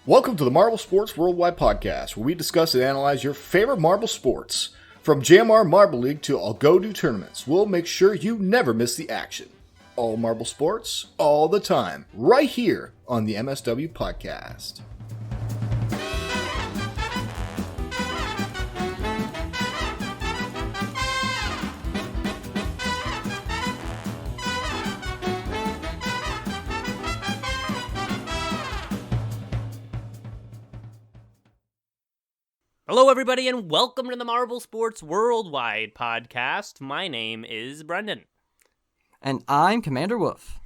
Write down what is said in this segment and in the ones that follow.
Welcome to the Marble Sports Worldwide Podcast, where we discuss and analyze your favorite marble sports. From JMR Marble League to Algodu tournaments, we'll make sure you never miss the action. All marble sports, all the time, right here on the MSW Podcast. Hello, everybody, and welcome to the Marble Sports Worldwide Podcast. My name is Brendan. And I'm Commander Wolf.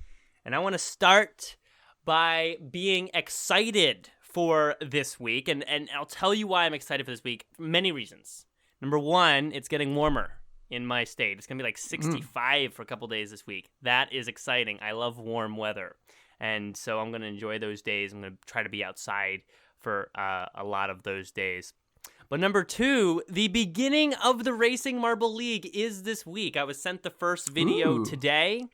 And I want to start by being excited for this week, and I'll tell you why I'm excited for this week. For many reasons. Number one, it's getting warmer in my state. It's going to be like 65 for a couple days this week. That is exciting. I love warm weather, and so I'm going to enjoy those days. I'm going to try to be outside for a lot of those days. But number two, the beginning of the Racing Marble League is this week. I was sent the first video today,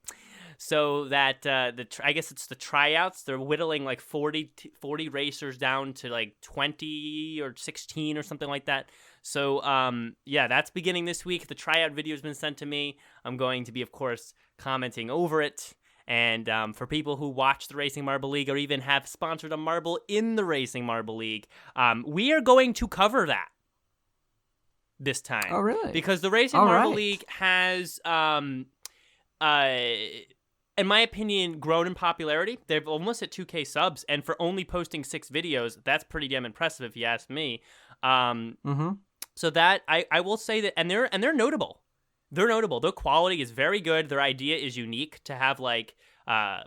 so that I guess it's the tryouts. They're whittling like 40 racers down to like 20 or 16 or something like that. So yeah, that's beginning this week. The tryout video has been sent to me. I'm going to be, of course, commenting over it. And for people who watch the Racing Marble League or even have sponsored a marble in the Racing Marble League, we are going to cover that this time. Oh, really? Because the Racing Marble League has, in my opinion, grown in popularity. They're almost at 2K subs, and for only posting 6 videos, that's pretty damn impressive if you ask me. So that, I will say that, and they're notable. They're notable. Their quality is very good. Their idea is unique to have like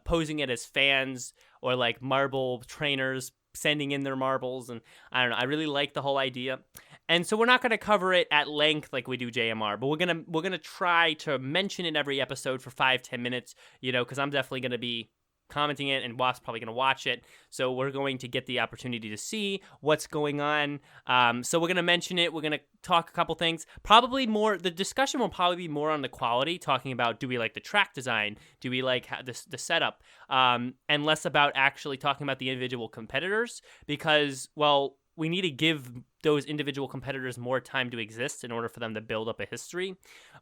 posing it as fans or like marble trainers sending in their marbles. And I don't know. I really like the whole idea. And so we're not going to cover it at length like we do JMR, but we're gonna try to mention it every episode for 5-10 minutes, you know, because I'm definitely going to be commenting it, and Waff's probably going to watch it, so we're going to get the opportunity to see what's going on. So we're going to mention it, we're going to talk a couple things, probably more, the discussion will probably be more on the quality, talking about do we like the track design, do we like the setup, and less about actually talking about the individual competitors, because, well, we need to give those individual competitors more time to exist in order for them to build up a history.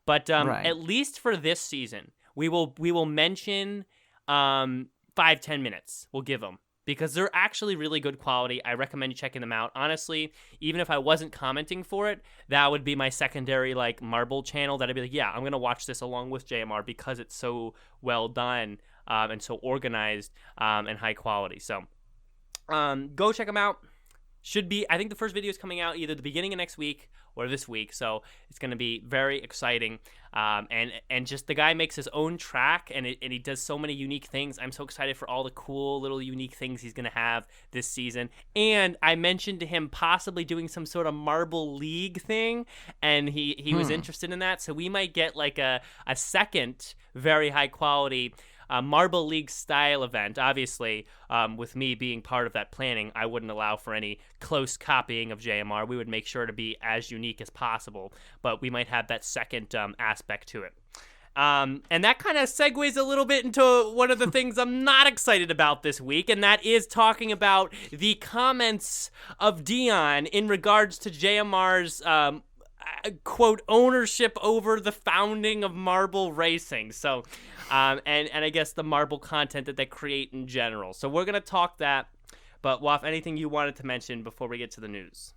But at least for this season, we will mention 5-10 minutes. We'll give them, because they're actually really good quality. I recommend you checking them out. Honestly, even if I wasn't commenting for it, that would be my secondary like marble channel that I'd be like, yeah, I'm gonna watch this along with JMR because it's so well done and so organized and high quality. So go check them out. Should be, I think the first video is coming out either the beginning of next week or this week, so it's going to be very exciting. And just the guy makes his own track, and he does so many unique things. I'm so excited for all the cool little unique things he's going to have this season. And I mentioned to him possibly doing some sort of Marble League thing, and he was interested in that. So we might get like a second very high quality Marble League style event. Obviously, with me being part of that planning, I wouldn't allow for any close copying of JMR. We would make sure to be as unique as possible, but we might have that second aspect to it. And that kind of segues a little bit into one of the things I'm not excited about this week, and that is talking about the comments of Dion in regards to JMR's quote ownership over the founding of marble racing. So and I guess the marble content that they create in general. So we're gonna talk that. But Waff, anything you wanted to mention before we get to the news?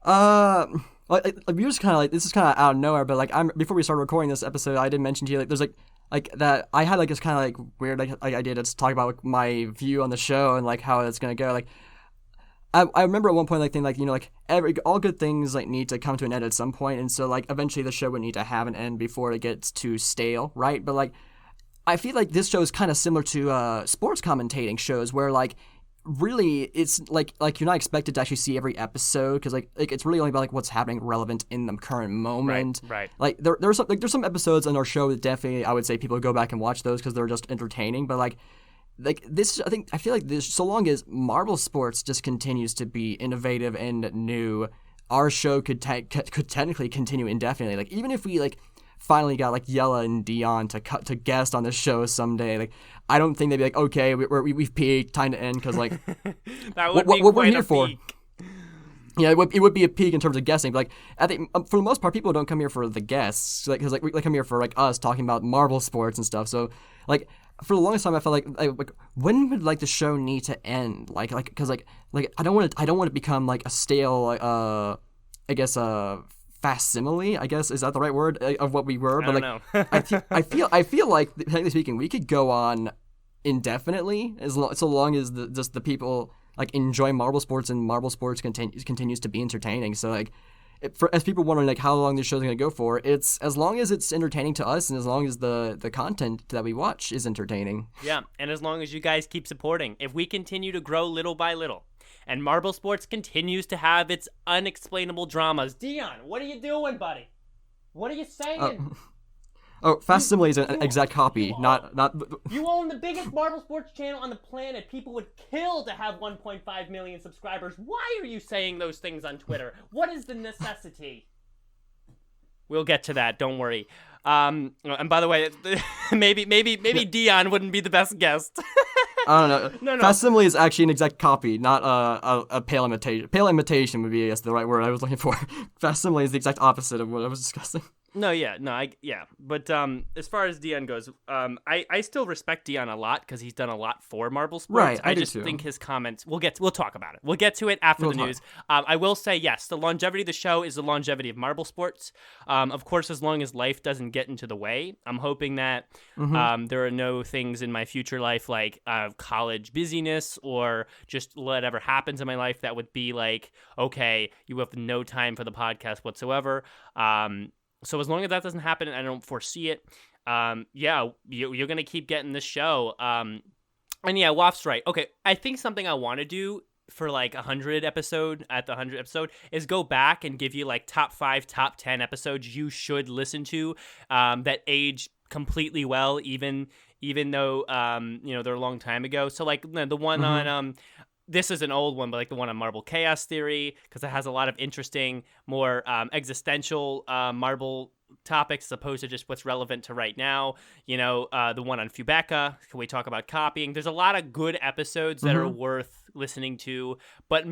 Like we just kind of like, this is kind of out of nowhere, but like before we started recording this episode, I did mention to you like there's like that I had like this kind of like weird like idea to talk about like, my view on the show and like how it's gonna go. Like I remember at one point like thinking like, you know, like all good things like need to come to an end at some point, and so like eventually the show would need to have an end before it gets too stale, right? But like I feel like this show is kind of similar to sports commentating shows where like really it's like you're not expected to actually see every episode because like it's really only about like what's happening relevant in the current moment. Right. Like there's some episodes on our show that definitely I would say people go back and watch those because they're just entertaining, but like this, I feel like this, so long as marble sports just continues to be innovative and new, our show could technically continue indefinitely. Like even if we like finally got like Yella and Dion to guest on the show someday, like I don't think they'd be like, okay, we've peaked, time to end, because like that would what be we're quite here a for. peak. Yeah, it would be a peak in terms of guessing. But like, I think for the most part, people don't come here for the guests, like, because like we come here for like us talking about marble sports and stuff. So like, for the longest time, I felt like when would like the show need to end? Like because like I don't want to become like a stale I guess facsimile, I guess, is that the right word, of what we were? But I like don't know. I feel like, technically speaking, we could go on indefinitely so long as the people like enjoy marble sports, and marble sports continues to be entertaining. So like, as people wondering like how long this show's going to go for, it's as long as it's entertaining to us, and as long as the content that we watch is entertaining. Yeah, and as long as you guys keep supporting, if we continue to grow little by little, and marble sports continues to have its unexplainable dramas. Dion, what are you doing, buddy? What are you saying? Facsimile is an exact copy, not. You own the biggest marble sports channel on the planet. People would kill to have 1.5 million subscribers. Why are you saying those things on Twitter? What is the necessity? We'll get to that. Don't worry. And by the way, maybe Dion wouldn't be the best guest. I don't know. No. Facsimile is actually an exact copy, not a pale imitation. Pale imitation would be, I guess, the right word I was looking for. Facsimile is the exact opposite of what I was discussing. But as far as Dion goes, I still respect Dion a lot because he's done a lot for marble sports. Right, I do just too. think his comments. We'll talk about it. We'll get to it after the news. I will say yes, the longevity of the show is the longevity of marble sports. Of course, as long as life doesn't get into the way, I'm hoping that there are no things in my future life like college busyness or just whatever happens in my life that would be like, okay, you have no time for the podcast whatsoever. So as long as that doesn't happen, and I don't foresee it, you're going to keep getting this show. And yeah, Waff's right. Okay, I think something I want to do for like the 100th episode is go back and give you like top 5, top 10 episodes you should listen to that age completely well, even though they're a long time ago. So like the one on this is an old one, but like the one on Marble Chaos Theory, because it has a lot of interesting, more existential marble topics as opposed to just what's relevant to right now. The one on Fubeca, can we talk about copying? There's a lot of good episodes that are worth listening to, but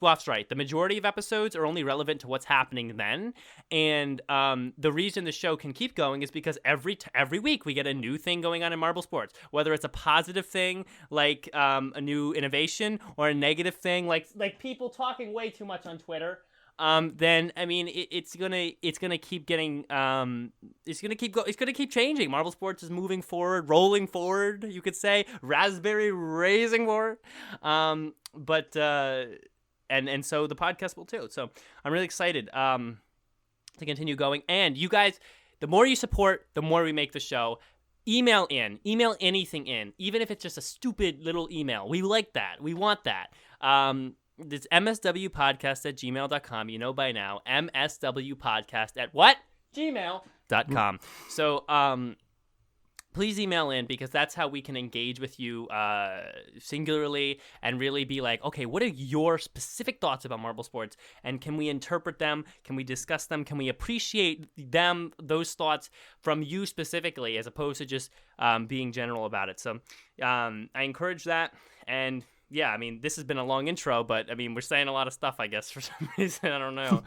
Waff's right. The majority of episodes are only relevant to what's happening then, and the reason the show can keep going is because every week we get a new thing going on in marble sports, whether it's a positive thing like a new innovation or a negative thing like people talking way too much on Twitter. Then I mean it's gonna keep getting it's gonna keep changing. Marble sports is moving forward, rolling forward, you could say, raspberry raising forward. And so the podcast will too. So I'm really excited to continue going. And you guys, the more you support, the more we make the show. Email anything in, even if it's just a stupid little email. We like that. We want that. It's mswpodcast@gmail.com. You know by now. mswpodcast at what? gmail.com. So please email in, because that's how we can engage with you singularly and really be like, okay, what are your specific thoughts about marble sports? And can we interpret them? Can we discuss them? Can we appreciate those thoughts from you specifically, as opposed to just being general about it? So I encourage that. And yeah, I mean, this has been a long intro, but I mean, we're saying a lot of stuff, I guess, for some reason. I don't know.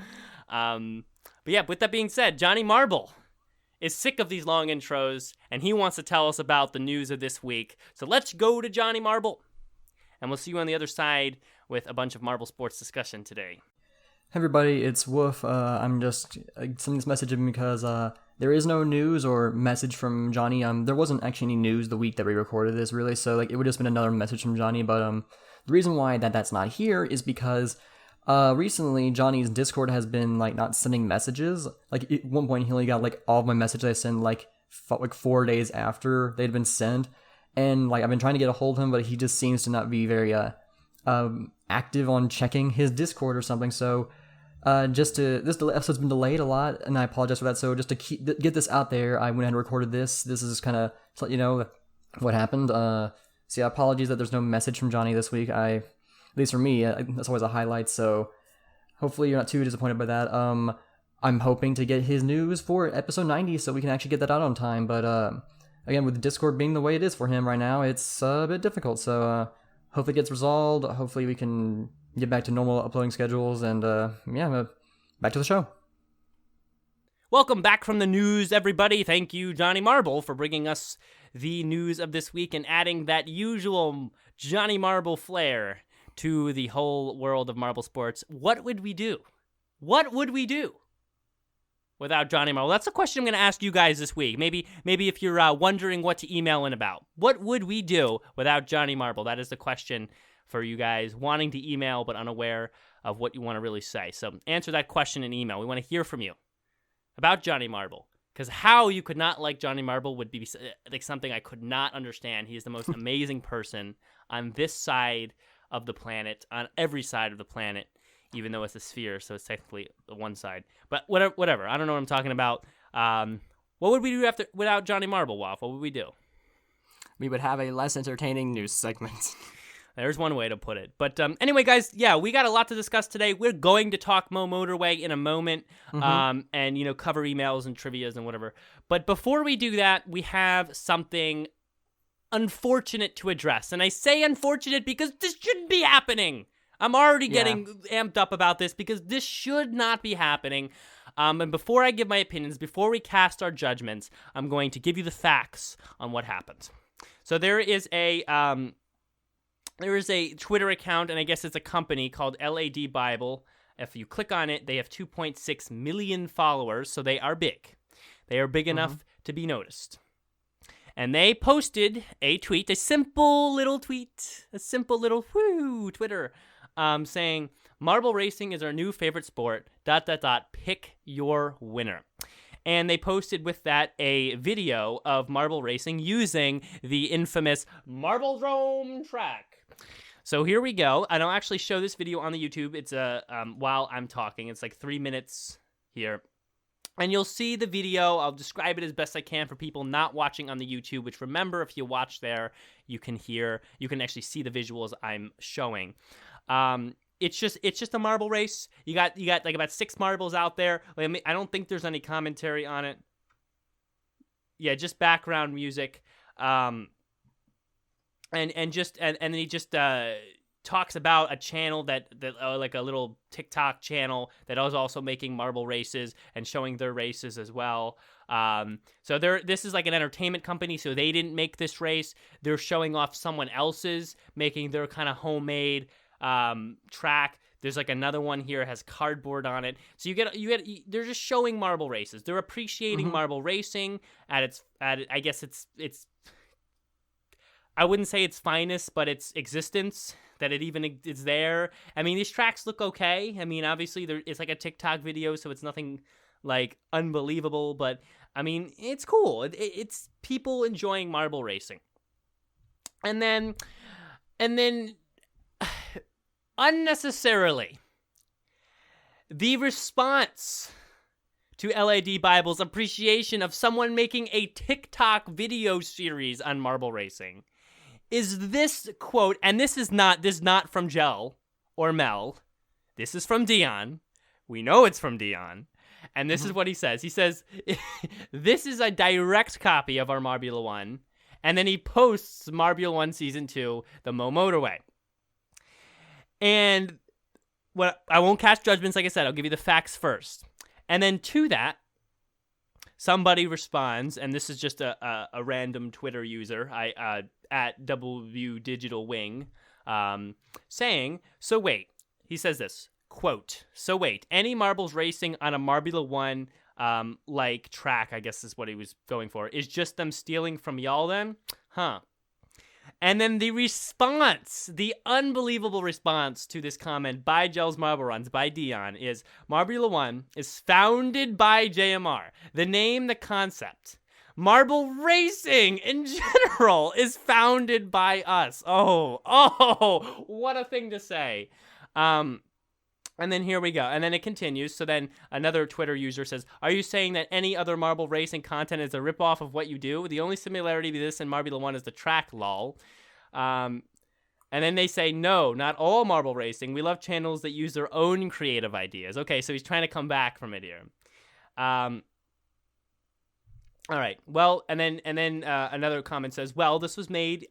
But yeah, with that being said, Johnny Marble is sick of these long intros, and he wants to tell us about the news of this week. So let's go to Johnny Marble, and we'll see you on the other side with a bunch of marble sports discussion today. Hey everybody, it's Wolf. I'm just sending this message in because there is no news or message from Johnny. There wasn't actually any news the week that we recorded this, really, so like it would just been another message from Johnny. But the reason why that's not here is because recently Johnny's Discord has been like not sending messages. Like at one point he only got like all of my messages I sent like 4 days after they'd been sent, and like I've been trying to get a hold of him, but he just seems to not be very active on checking his Discord or something. So this episode's been delayed a lot, and I apologize for that. So just to get this out there, I went ahead and recorded this. This is kind of to let you know what happened. So yeah, apologies that there's no message from Johnny this week. At least for me, that's always a highlight. So hopefully you're not too disappointed by that. I'm hoping to get his news for episode 90 so we can actually get that out on time. But again, with Discord being the way it is for him right now, it's a bit difficult. So hopefully it gets resolved. Hopefully we can get back to normal uploading schedules. And back to the show. Welcome back from the news, everybody. Thank you, Johnny Marble, for bringing us the news of this week and adding that usual Johnny Marble flair to the whole world of marble sports. What would we do? What would we do without Johnny Marble? That's a question I'm going to ask you guys this week. Maybe if you're wondering what to email in about. What would we do without Johnny Marble? That is the question for you guys wanting to email but unaware of what you want to really say. So answer that question in email. We want to hear from you about Johnny Marble. Because how you could not like Johnny Marble would be like something I could not understand. He is the most amazing person on this side of the planet, on every side of the planet, even though it's a sphere, so it's technically the one side. But whatever. I don't know what I'm talking about. What would we do without Johnny Marble, Waff? What would we do? We would have a less entertaining news segment. There's one way to put it. But anyway, guys, yeah, we got a lot to discuss today. We're going to talk Momomotorway in a moment and, cover emails and trivias and whatever. But before we do that, we have something unfortunate to address. And I say unfortunate because this shouldn't be happening. I'm already getting amped up about this because this should not be happening. And before I give my opinions, before we cast our judgments, I'm going to give you the facts on what happened. So there is a Twitter account, and I guess it's a company called LAD Bible. If you click on it, they have 2.6 million followers, so they are big. They are big enough to be noticed. And they posted a tweet, a simple little tweet, Twitter, saying, "Marble racing is our new favorite sport, ... pick your winner." And they posted with that a video of marble racing using the infamous Marble Drome track. So here we go, and I'll actually show this video on the YouTube. It's while I'm talking. It's like 3 minutes here. And you'll see the video. I'll describe it as best I can for people not watching on the YouTube, which remember, if you watch there, you can actually see the visuals I'm showing. It's just a marble race. You got like about 6 marbles out there. I don't think there's any commentary on it. Yeah, just background music. And then he just talks about a channel that like a little TikTok channel that is also making marble races and showing their races as well. So this is like an entertainment company, so they didn't make this race. They're showing off someone else's, making their kind of homemade track. There's like another one here, has cardboard on it. So you get they're just showing marble races. They're appreciating marble racing at I guess it's I wouldn't say its finest, but its existence, that it even is there. I mean, these tracks look okay. I mean, obviously it's like a TikTok video, so it's nothing like unbelievable, but I mean, it's cool. It's people enjoying marble racing. And then unnecessarily, the response to LAD Bible's appreciation of someone making a TikTok video series on marble racing is this quote, and this is not from Jell or Mel. This is from Dion. We know it's from Dion. And this is what he says. He says, "This is a direct copy of our Marbula 1." And then he posts Marbula 1 Season 2, the Momomotorway. And I won't cast judgments, like I said. I'll give you the facts first. And then to that, somebody responds, and this is just a random Twitter user, at W Digital Wing, saying, "So wait," he says this, quote, "So wait, any marbles racing on a Marbula 1 like track," I guess is what he was going for, "is just them stealing from y'all then? Huh." And then the response, the unbelievable response to this comment by Gels Marble Runs, by Dion, is, "Marbula 1 is founded by JMR. The name, the concept. Marble racing in general is founded by us." Oh, what a thing to say. And then here we go. And then it continues. So then another Twitter user says, "Are you saying that any other marble racing content is a ripoff of what you do? The only similarity to this and Marbula 1 is the track, lol." And then they say, "No, not all marble racing. We love channels that use their own creative ideas." Okay, so he's trying to come back from it here. All right. Well, and then another comment says, well, this was made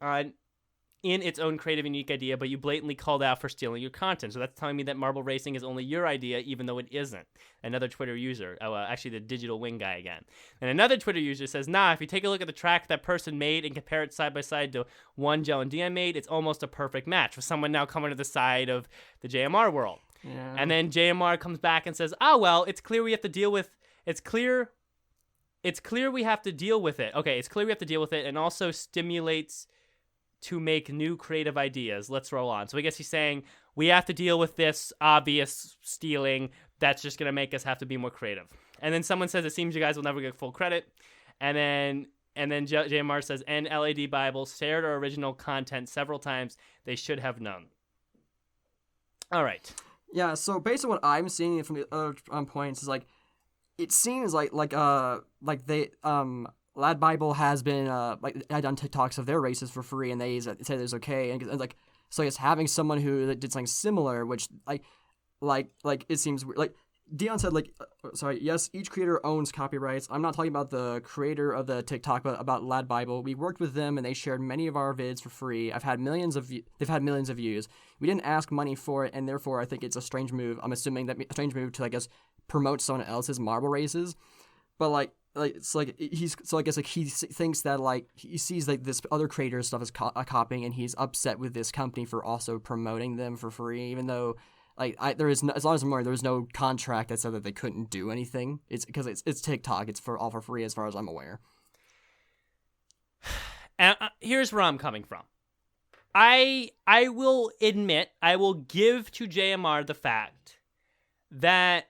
in its own creative and unique idea, but you blatantly called out for stealing your content. So that's telling me that marble racing is only your idea, even though it isn't. Another Twitter user, actually the Digital Wing guy again. And another Twitter user says, nah, if you take a look at the track that person made and compare it side by side to one Gel and Dion made, it's almost a perfect match, with someone now coming to the side of the JMR world. Yeah. And then JMR comes back and says, oh, well, it's clear we have to deal with, it's clear we have to deal with it. Okay, it's clear we have to deal with it, and also stimulates to make new creative ideas. Let's roll on. So I guess he's saying we have to deal with this obvious stealing. That's just going to make us have to be more creative. And then someone says, it seems you guys will never get full credit. And then JMR says, and LAD Bible shared our original content several times. They should have known. All right. Yeah, so based on what I'm seeing from the other points is like, it seems like they Lad Bible has been had done TikToks of their races for free, and they said it was okay, and like, so I guess having someone who did something similar, which like it seems like Dion said, yes, each creator owns copyrights. I'm not talking about the creator of the TikTok, but about Lad Bible. We worked with them, and they shared many of our vids for free. They've had millions of views. We didn't ask money for it, and therefore I think it's a strange move. I'm assuming that a strange move to, I guess, promote someone else's marble races, but he thinks that he sees this other creator stuff is copying, and he's upset with this company for also promoting them for free, even though there is no, as long as I'm aware, there was no contract that said that they couldn't do anything. It's because it's TikTok. It's all for free as far as I'm aware. And here's where I'm coming from. I will admit, I will give to JMR the fact that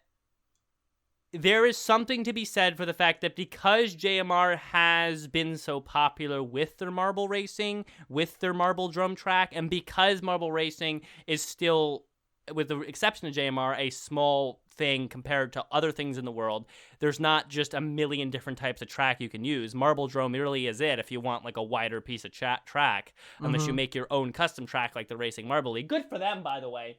there is something to be said for the fact that because JMR has been so popular with their marble racing, with their marble drum track, and because marble racing is still, with the exception of JMR, a small thing compared to other things in the world, there's not just a million different types of track you can use. Marble drum really is it if you want a wider piece of track, unless you make your own custom track like the Racing Marble League. Good for them, by the way.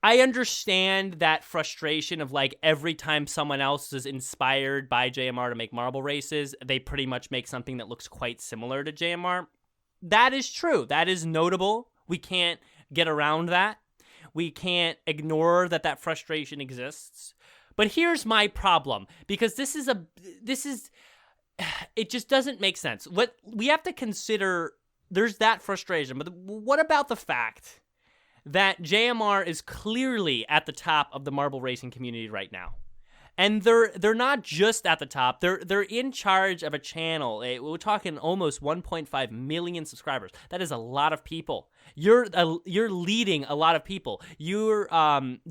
I understand that frustration of every time someone else is inspired by JMR to make marble races, they pretty much make something that looks quite similar to JMR. That is true. That is notable. We can't get around that. We can't ignore that frustration exists. But here's my problem, because it just doesn't make sense. What we have to consider, there's that frustration, but what about the fact that JMR is clearly at the top of the marble racing community right now? And they're not just at the top. They're in charge of a channel. We're talking almost 1.5 million subscribers. That is a lot of people. You're leading a lot of people. You're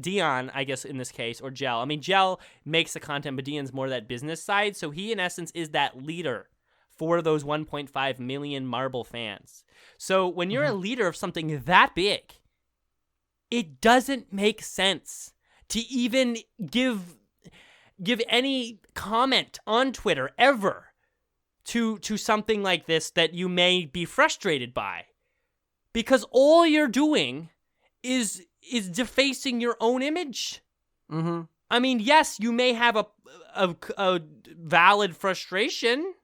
Dion, I guess in this case, or Gel. I mean, Gel makes the content, but Dion's more that business side. So he, in essence, is that leader for those 1.5 million marble fans. So when you're a leader of something that big, it doesn't make sense to even give any comment on Twitter ever to something like this that you may be frustrated by, because all you're doing is defacing your own image. I mean, yes, you may have a valid frustration,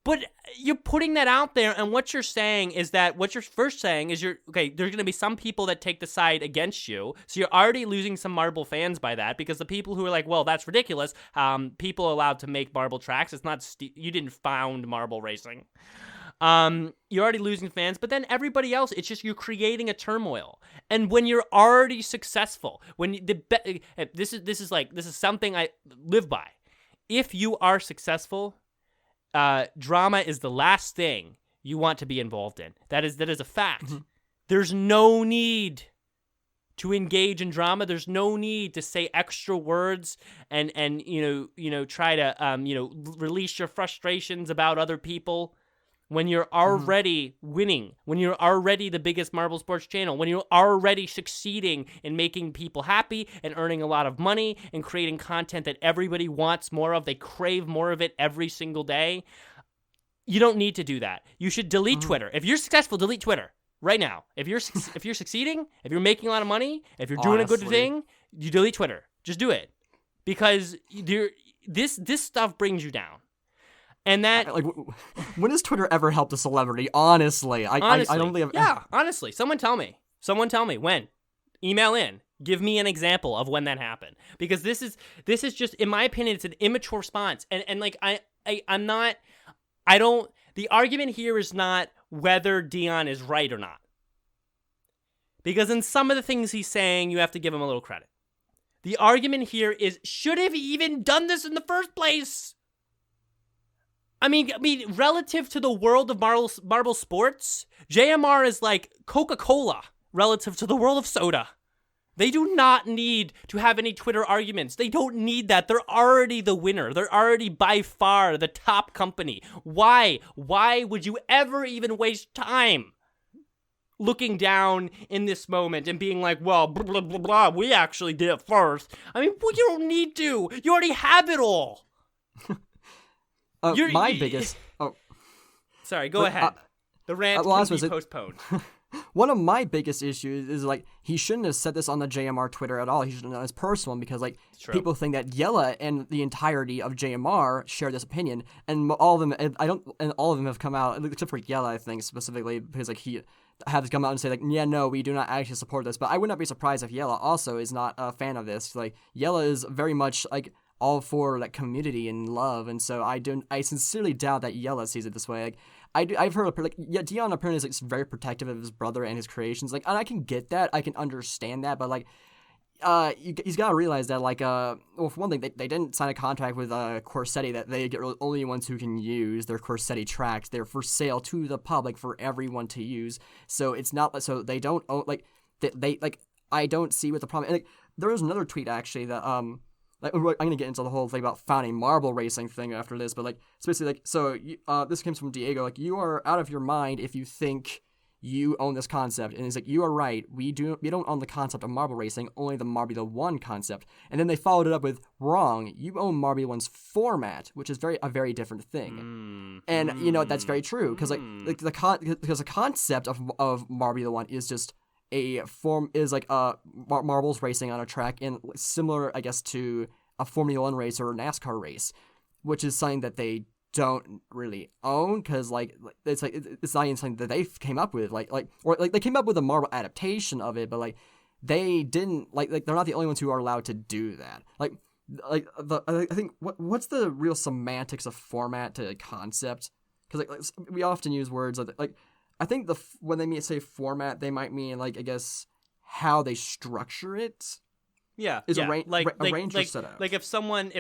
but you're putting that out there, and what you're saying is that there's going to be some people that take the side against you, so you're already losing some marble fans by that, because the people who are like, well, that's ridiculous, people are allowed to make marble tracks, it's not, you didn't found marble racing. You're already losing fans, but then everybody else, it's just you're creating a turmoil. And when you're already successful, this is something I live by. If you are successful, drama is the last thing you want to be involved in. That is a fact. There's no need to engage in drama. There's no need to say extra words and try to release your frustrations about other people when you're already winning, when you're already the biggest marble sports channel, when you're already succeeding in making people happy and earning a lot of money and creating content that everybody wants more of. They crave more of it every single day. You don't need to do that. You should delete Twitter. If you're successful, delete Twitter right now. If you're succeeding, if you're making a lot of money, if you're doing a good thing, you delete Twitter. Just do it. Because this stuff brings you down. And that... Like, when has Twitter ever helped a celebrity? Honestly. I don't think I've... Yeah, honestly. Someone tell me. When. Email in. Give me an example of when that happened. Because this is just, in my opinion, it's an immature response. And like, the argument here is not whether Dion is right or not. Because in some of the things he's saying, you have to give him a little credit. The argument here is, should have he even done this in the first place? I mean, relative to the world of marble sports, JMR is like Coca-Cola relative to the world of soda. They do not need to have any Twitter arguments. They don't need that. They're already the winner. They're already by far the top company. Why? Why would you ever even waste time looking down in this moment and being like, well, blah, blah, blah, blah, we actually did it first? I mean, well, you don't need to. You already have it all. Biggest... Oh. Sorry, go ahead. The rant can be postponed. One of my biggest issues is, like, he shouldn't have said this on the JMR Twitter at all. He should have done his personal one because, like, people think that Yella and the entirety of JMR share this opinion, and all of them, all of them have come out, except for Yella, I think, specifically, because, like, he has come out and say, like, yeah, no, we do not actually support this. But I would not be surprised if Yella also is not a fan of this. Like, Yella is very much, like, all for, like, community and love, and so I sincerely doubt that Yella sees it this way. Like, I've heard, like, yeah, Dion apparently is, like, very protective of his brother and his creations, like, and I can get that, I can understand that, but, like, he's got to realize that, like, well, for one thing, they didn't sign a contract with Corsetti that they get only ones who can use their Corsetti tracks. They're for sale to the public for everyone to use, so it's not, so they don't own, like, they like, I don't see what the problem, and, like, there was another tweet, actually, that, like, I'm going to get into the whole thing about founding marble racing thing after this, but, like, it's basically, like, so, this comes from Diego, like, you are out of your mind if you think you own this concept, and he's like, you are right, we don't own the concept of marble racing, only the Marbula 1 concept, and then they followed it up with, wrong, you own Marbula 1's format, which is a very different thing, and, you know, that's very true, because, because the concept of Marbula 1 is just marbles racing on a track, and similar, I guess, to a Formula 1 race or a NASCAR race, which is something that they don't really own, because, like, it's not even something that they came up with, like they came up with a marble adaptation of it, but, like, they didn't, like they're not the only ones who are allowed to do that. I think what's the real semantics of format to concept? Because, like, we often use words like I think when they say format, they might mean, like, I guess, how they structure it. Yeah, arrange or set out. Like, if someone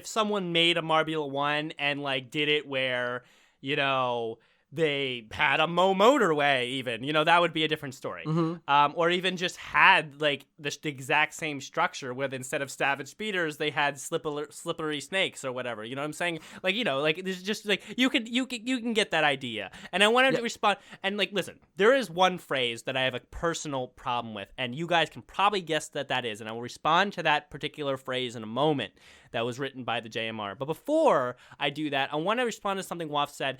made a Marbula 1 and, like, did it where, you know, they had a motorway, even, you know, that would be a different story. Or even just had, like, the exact same structure with, instead of savage speeders, they had slippery snakes or whatever. You know what I'm saying? Like, you know, like, there's just, like, you can get that idea. And I wanted to respond, and, like, listen, there is one phrase that I have a personal problem with, and you guys can probably guess that is, and I will respond to that particular phrase in a moment that was written by the JMR. But before I do that, I want to respond to something Waff said.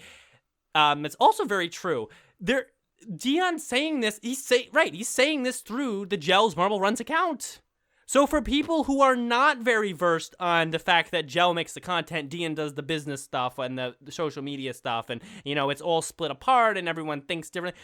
It's also very true. Dion saying this, he's saying this through the Gels Marble Runs account. So for people who are not very versed on the fact that Gel makes the content, Dion does the business stuff and the social media stuff, and, you know, it's all split apart and everyone thinks differently.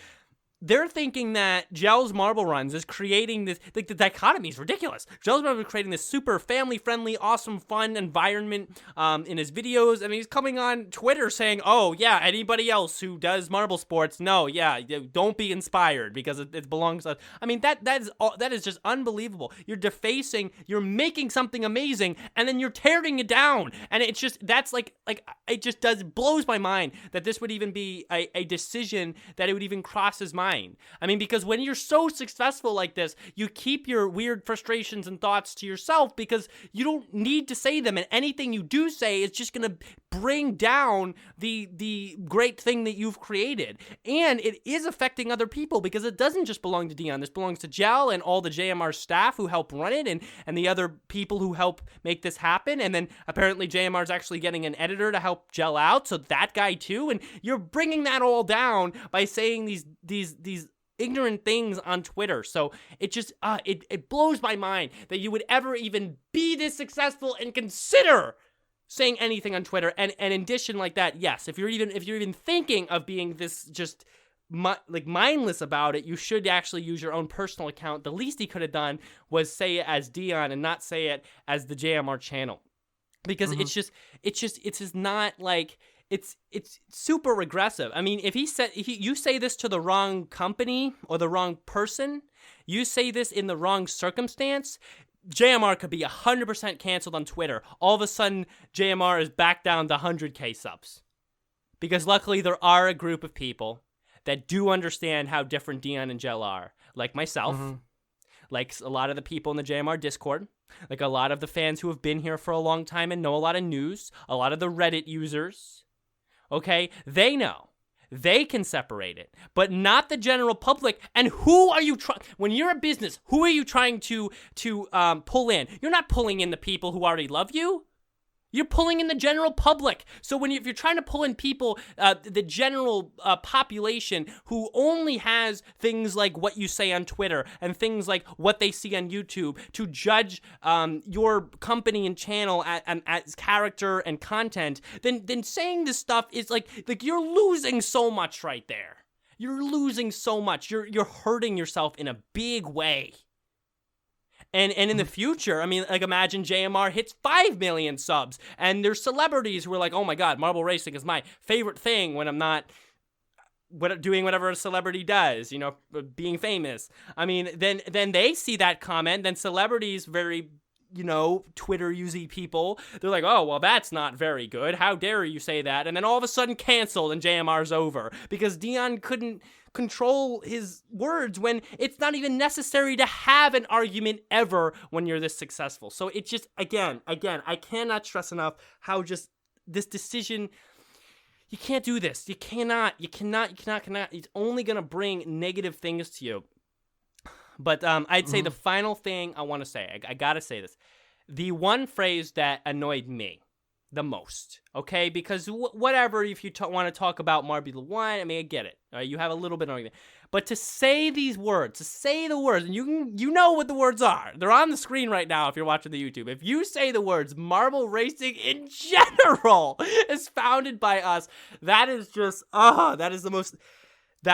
They're thinking that Gel's Marble Runs is creating this, like, the dichotomy is ridiculous. Gel's Marble Runs is creating this super family-friendly, awesome, fun environment in his videos, and he's coming on Twitter saying, oh, yeah, anybody else who does marble sports, no, yeah, don't be inspired because it belongs to us. I mean, that is just unbelievable. You're defacing, you're making something amazing, and then you're tearing it down, and it's just, that's like it just blows my mind that this would even be a decision, that it would even cross his mind. I mean, because when you're so successful like this, you keep your weird frustrations and thoughts to yourself because you don't need to say them, and anything you do say is just going to bring down the great thing that you've created. And it is affecting other people because it doesn't just belong to Dion. This belongs to Gel and all the JMR staff who help run it, and the other people who help make this happen. And then apparently JMR is actually getting an editor to help Gel out, so that guy too. And you're bringing that all down by saying these ignorant things on Twitter. So it just it blows my mind that you would ever even be this successful and consider saying anything on Twitter. And in addition, like that, yes, if you're even thinking of being this just mindless about it, you should actually use your own personal account. The least he could have done was say it as Dion and not say it as the JMR channel, because it's just not like. It's super regressive. I mean, if you say this to the wrong company or the wrong person, you say this in the wrong circumstance, JMR could be 100% canceled on Twitter. All of a sudden, JMR is back down to 100K subs. Because luckily, there are a group of people that do understand how different Dion and Jell are. Like myself, like a lot of the people in the JMR Discord, like a lot of the fans who have been here for a long time and know a lot of news, a lot of the Reddit users. Okay, they know. They can separate it, but not the general public. And who are you trying? When you're a business, who are you trying to pull in? You're not pulling in the people who already love you. You're pulling in the general public. So if you're trying to pull in people, the general population who only has things like what you say on Twitter and things like what they see on YouTube to judge your company and channel as character and content, then saying this stuff is like you're losing so much right there. You're losing so much. You're hurting yourself in a big way. And in the future, I mean, like imagine JMR hits 5 million subs and there's celebrities who are like, oh my God, marble racing is my favorite thing when I'm not doing whatever a celebrity does, you know, being famous. I mean, then they see that comment, then celebrities, very, you know, Twitter usy people, they're like, oh, well, that's not very good. How dare you say that? And then all of a sudden canceled and JMR's over because Dion couldn't control his words when it's not even necessary to have an argument ever when you're this successful. So it just, again, I cannot stress enough how just this decision, you can't do this. You cannot. It's only going to bring negative things to you. But I'd say the final thing I want to say, I got to say this. The one phrase that annoyed me the most, okay? Because whatever, if you want to talk about Marbula 1, I mean, I get it. You have a little bit of argument. But to say these words, and you know what the words are. They're on the screen right now if you're watching the YouTube. If you say the words marble racing in general is founded by us, that is just, that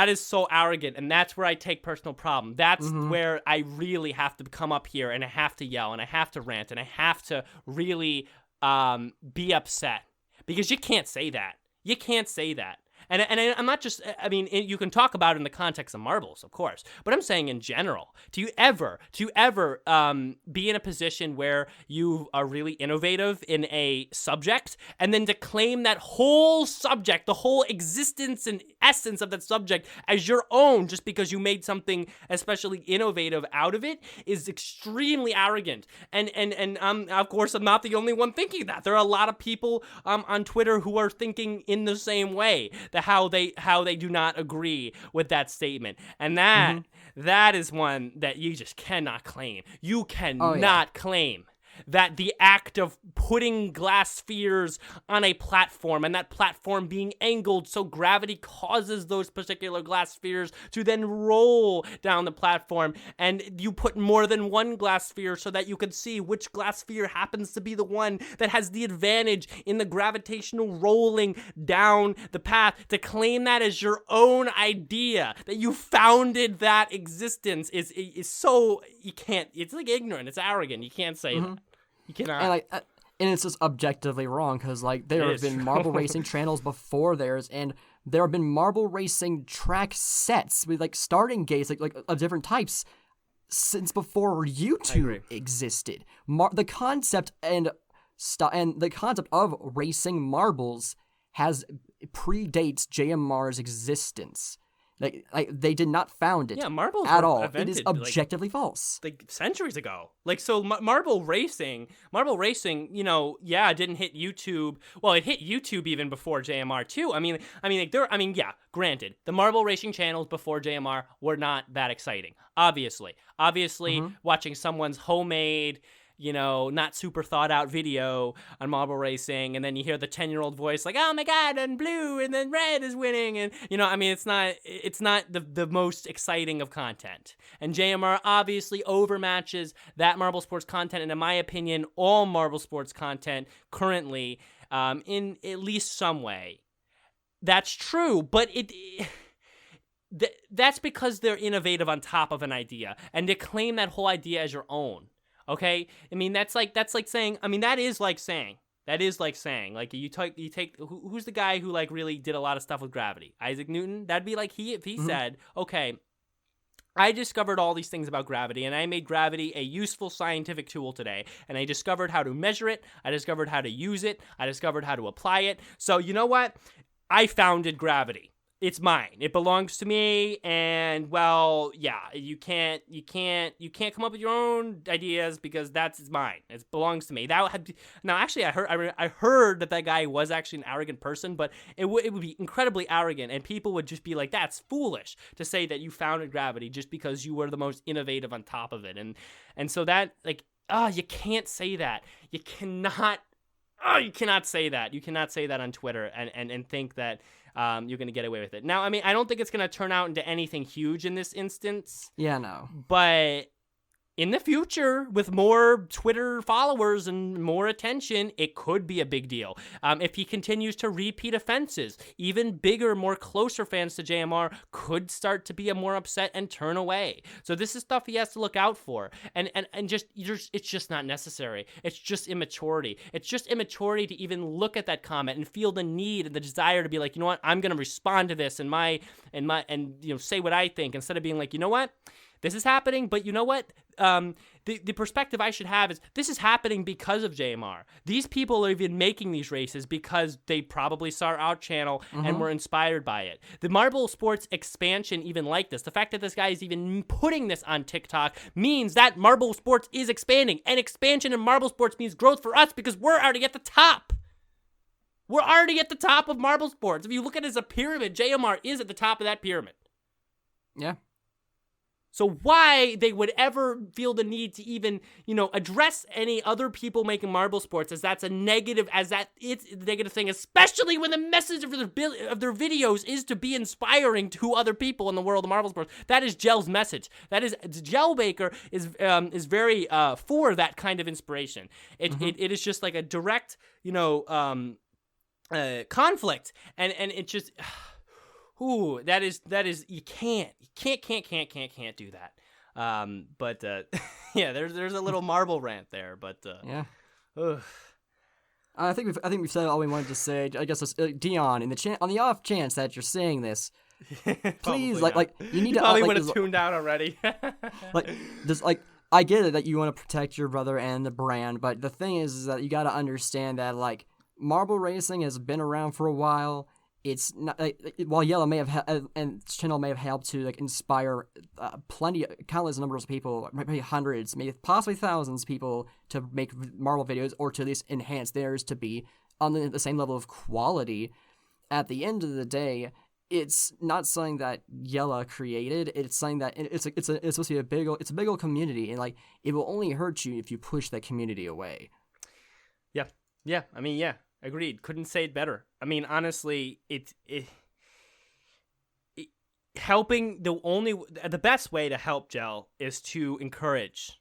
is so arrogant, and that's where I take personal problem. That's where I really have to come up here, and I have to yell, and I have to rant, and I have to really be upset. Because you can't say that. You can't say that. And I'm not just, I mean, you can talk about it in the context of marbles, of course, but I'm saying in general, do you ever be in a position where you are really innovative in a subject and then to claim that whole subject, the whole existence and essence of that subject as your own just because you made something especially innovative out of it is extremely arrogant. And of course, I'm not the only one thinking that. There are a lot of people on Twitter who are thinking in the same way. How they do not agree with that statement. And that is one that you just cannot claim. You cannot claim that the act of putting glass spheres on a platform and that platform being angled so gravity causes those particular glass spheres to then roll down the platform, and you put more than one glass sphere so that you can see which glass sphere happens to be the one that has the advantage in the gravitational rolling down the path. To claim that as your own idea, that you founded that existence is so, you can't, it's like ignorant, it's arrogant, you can't say that. You cannot. And it's just objectively wrong because there have been marble racing channels before theirs, and there have been marble racing track sets with starting gates of different types since before YouTube existed. The concept and the concept of racing marbles predates JMR's existence. They did not found it. Yeah, marbles at all. Invented, it is objectively false. Centuries ago. Marble racing, it didn't hit YouTube. Well, it hit YouTube even before JMR too. Granted, the marble racing channels before JMR were not that exciting. Obviously, watching someone's homemade not super thought out video on marble racing, and then you hear the 10-year-old voice like, oh my god, and blue and then red is winning, and it's not the most exciting of content. And JMR obviously overmatches that marble sports content, and in my opinion, all marble sports content currently, in at least some way. That's true, but that's because they're innovative on top of an idea, and to claim that whole idea as your own. Okay, I mean that is like saying like you take who's the guy who like really did a lot of stuff with gravity? Isaac Newton. That'd be like if he said, okay, I discovered all these things about gravity, and I made gravity a useful scientific tool today, and I discovered how to measure it, I discovered how to use it, I discovered how to apply it. So you know what? I founded gravity. It's mine. It belongs to me. And well, yeah, you can't come up with your own ideas because it's mine. It belongs to me. Now, actually, I heard that guy was actually an arrogant person, but it would be incredibly arrogant, and people would just be like, "That's foolish to say that you founded gravity just because you were the most innovative on top of it." And so that you can't say that. You cannot say that. You cannot say that on Twitter and think that you're going to get away with it. Now, I mean, I don't think it's going to turn out into anything huge in this instance. Yeah, no. But in the future, with more Twitter followers and more attention, it could be a big deal. If he continues to repeat offenses, even bigger, more closer fans to JMR could start to be more upset and turn away. So this is stuff he has to look out for. And it's just not necessary. It's just immaturity. It's just immaturity to even look at that comment and feel the need and the desire to be like, you know what, I'm going to respond to this and say what I think, instead of being like, you know what, this is happening, but you know what? The perspective I should have is this is happening because of JMR. These people are even making these races because they probably saw our channel and were inspired by it. The marble sports expansion even like this. The fact that this guy is even putting this on TikTok means that marble sports is expanding. And expansion in marble sports means growth for us because we're already at the top. We're already at the top of marble sports. If you look at it as a pyramid, JMR is at the top of that pyramid. Yeah. So why they would ever feel the need to even, address any other people making marble sports as it's a negative thing, especially when the message of their videos is to be inspiring to other people in the world of marble sports. That is Gel's message. That is Gel Baker is very for that kind of inspiration. It is just like a direct, conflict, and it just. Ooh, that is you can't do that. But yeah, there's a little marble rant there, but yeah. Ugh. I think we've said all we wanted to say. I guess Dion, on the off chance that you're saying this, please you need to probably would have tuned out already. I get it that you want to protect your brother and the brand, but the thing is that you got to understand that marble racing has been around for a while. It's not while Yellow may have and his channel may have helped to inspire countless numbers of people, maybe hundreds, maybe possibly thousands of people to make marble videos, or to at least enhance theirs to be on the same level of quality. At the end of the day, it's not something that Yella created. It's something that it's supposed to be a big old community, and it will only hurt you if you push that community away. Yeah. I mean, yeah. Agreed. Couldn't say it better. I mean, honestly, helping the best way to help Gel is to encourage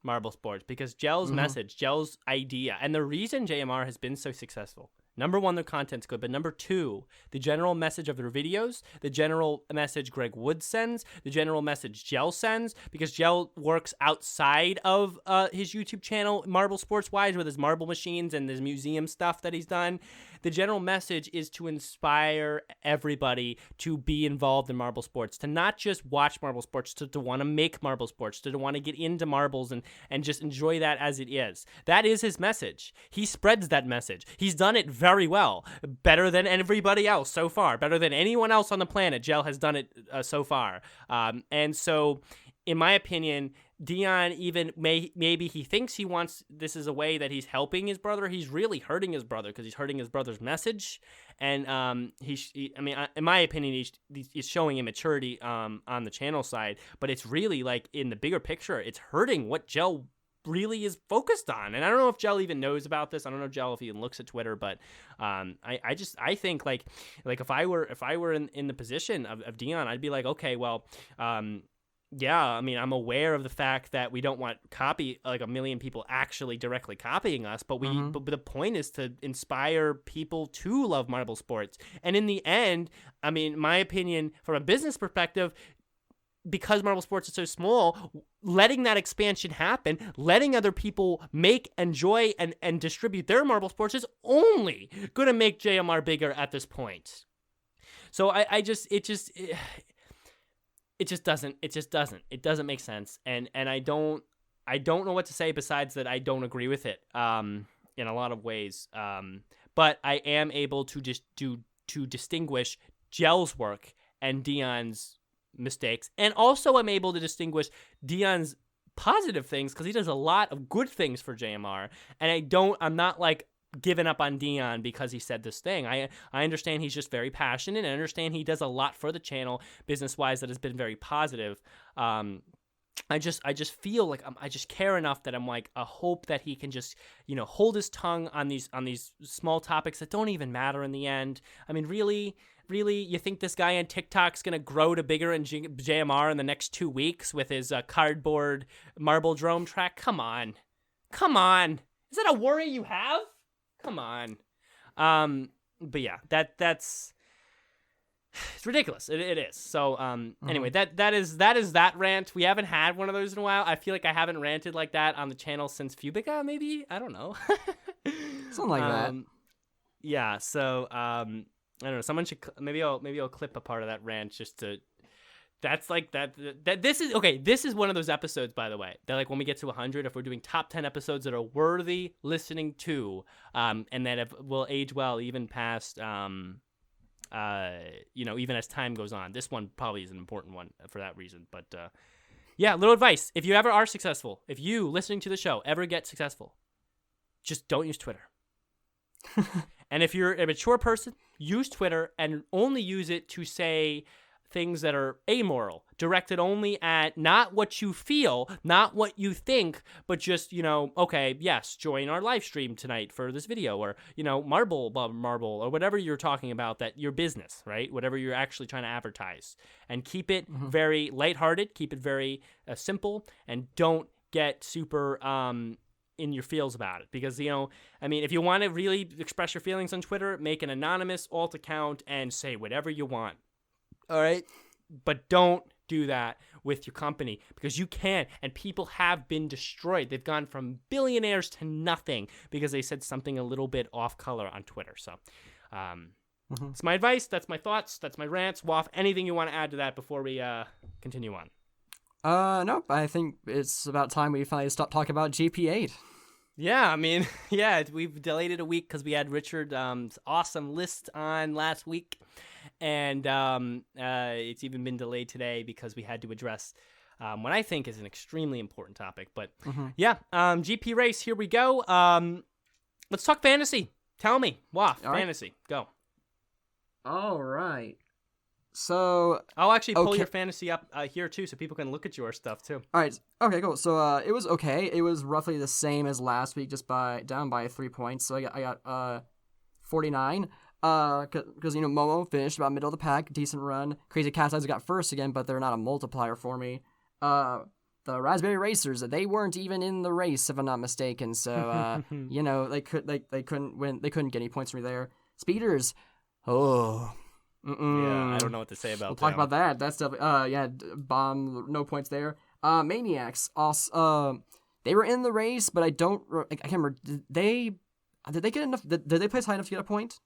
marble sports, because Gel's message, Gel's idea, and the reason JMR has been so successful. Number one, their content's good, but number two, the general message of their videos, the general message Greg Wood sends, the general message Gel sends, because Gel works outside of his YouTube channel, marble sports-wise, with his marble machines and his museum stuff that he's done. The general message is to inspire everybody to be involved in marble sports, to not just watch marble sports, to want to make marble sports, to want to get into marbles and just enjoy that as it is. That is his message. He spreads that message. He's done it very well, better than everybody else so far, better than anyone else on the planet. Gel has done it so far. And so, in my opinion, Dion even maybe he thinks he wants, this is a way that he's helping his brother. He's really hurting his brother, because he's hurting his brother's message. And in my opinion, he's showing immaturity on the channel side. But it's really in the bigger picture, it's hurting what Gel really is focused on. And I don't know if Jell even knows about this. I don't know Jell if he even looks at Twitter, but I think like if I were in the position of Dion, I'd be like, okay, well, yeah, I mean, I'm aware of the fact that we don't want a million people actually directly copying us, but but the point is to inspire people to love marble sports. And in the end, I mean, my opinion from a business perspective, because marble sports is so small, letting that expansion happen, letting other people make, enjoy, and distribute their marble sports is only going to make JMR bigger at this point. So it just doesn't make sense. And I don't know what to say besides that I don't agree with it in a lot of ways. But I am able to just to distinguish Jell's work and Dion's mistakes, and also I'm able to distinguish Dion's positive things because he does a lot of good things for JMR, and I'm not like giving up on Dion because he said this thing. I understand he's just very passionate, and I understand he does a lot for the channel business wise that has been very positive. I just feel like I just care enough that I'm like, I hope that he can just, hold his tongue on these small topics that don't even matter in the end. I mean, really, you think this guy on TikTok's going to grow to bigger in JMR in the next 2 weeks with his cardboard marble drone track? Come on. Is that a worry you have? Come on. But yeah, that's it's ridiculous. It is. So anyway, that is that rant. We haven't had one of those in a while. I feel like I haven't ranted like that on the channel since Fubica, maybe. I don't know. Something like that. Yeah. So I don't know. Someone should maybe I'll clip a part of that rant just to. That's like that. This is okay. This is one of those episodes, by the way, that like when we get to 100, if we're doing top 10 episodes that are worthy listening to, and that will age well even past, even as time goes on. This one probably is an important one for that reason. But yeah, little advice: if you ever are successful, if you listening to the show ever get successful, just don't use Twitter. And if you're a mature person, use Twitter and only use it to say things that are amoral, directed only at not what you feel, not what you think, but just, okay, yes, join our live stream tonight for this video, or, marble, or whatever you're talking about, that your business, right? Whatever you're actually trying to advertise. And keep it very lighthearted, keep it very simple, and don't get super in your feels about it, because if you want to really express your feelings on Twitter, make an anonymous alt account and say whatever you want, all right? But don't do that with your company, because you can, and people have been destroyed. They've gone from billionaires to nothing because they said something a little bit off color on Twitter. So it's my advice, that's my thoughts, that's my rants. Waff, anything you want to add to that before we continue on? Nope. I think it's about time we finally stop talking about GP8. Yeah, I mean, yeah, we've delayed it a week because we had Richard's awesome list on last week, and it's even been delayed today because we had to address what I think is an extremely important topic. But yeah, GP race, here we go. Let's talk fantasy. Tell me, Waff, fantasy, go. All right. So I'll actually pull your fantasy up here too, so people can look at your stuff too. All right. Okay. Cool. So it was okay. It was roughly the same as last week, just down by 3 points. So I got 49. Because Momo finished about middle of the pack, decent run. Crazy Cat's Eyes got first again, but they're not a multiplier for me. The Raspberry Racers, they weren't even in the race, if I'm not mistaken. So they couldn't win. They couldn't get any points from me there. Speeders, Yeah, I don't know what to say about that. We'll talk about that. That's definitely, bomb, no points there. Maniacs, also, they were in the race, but I can't remember. Did they get enough? Did they place high enough to get a point?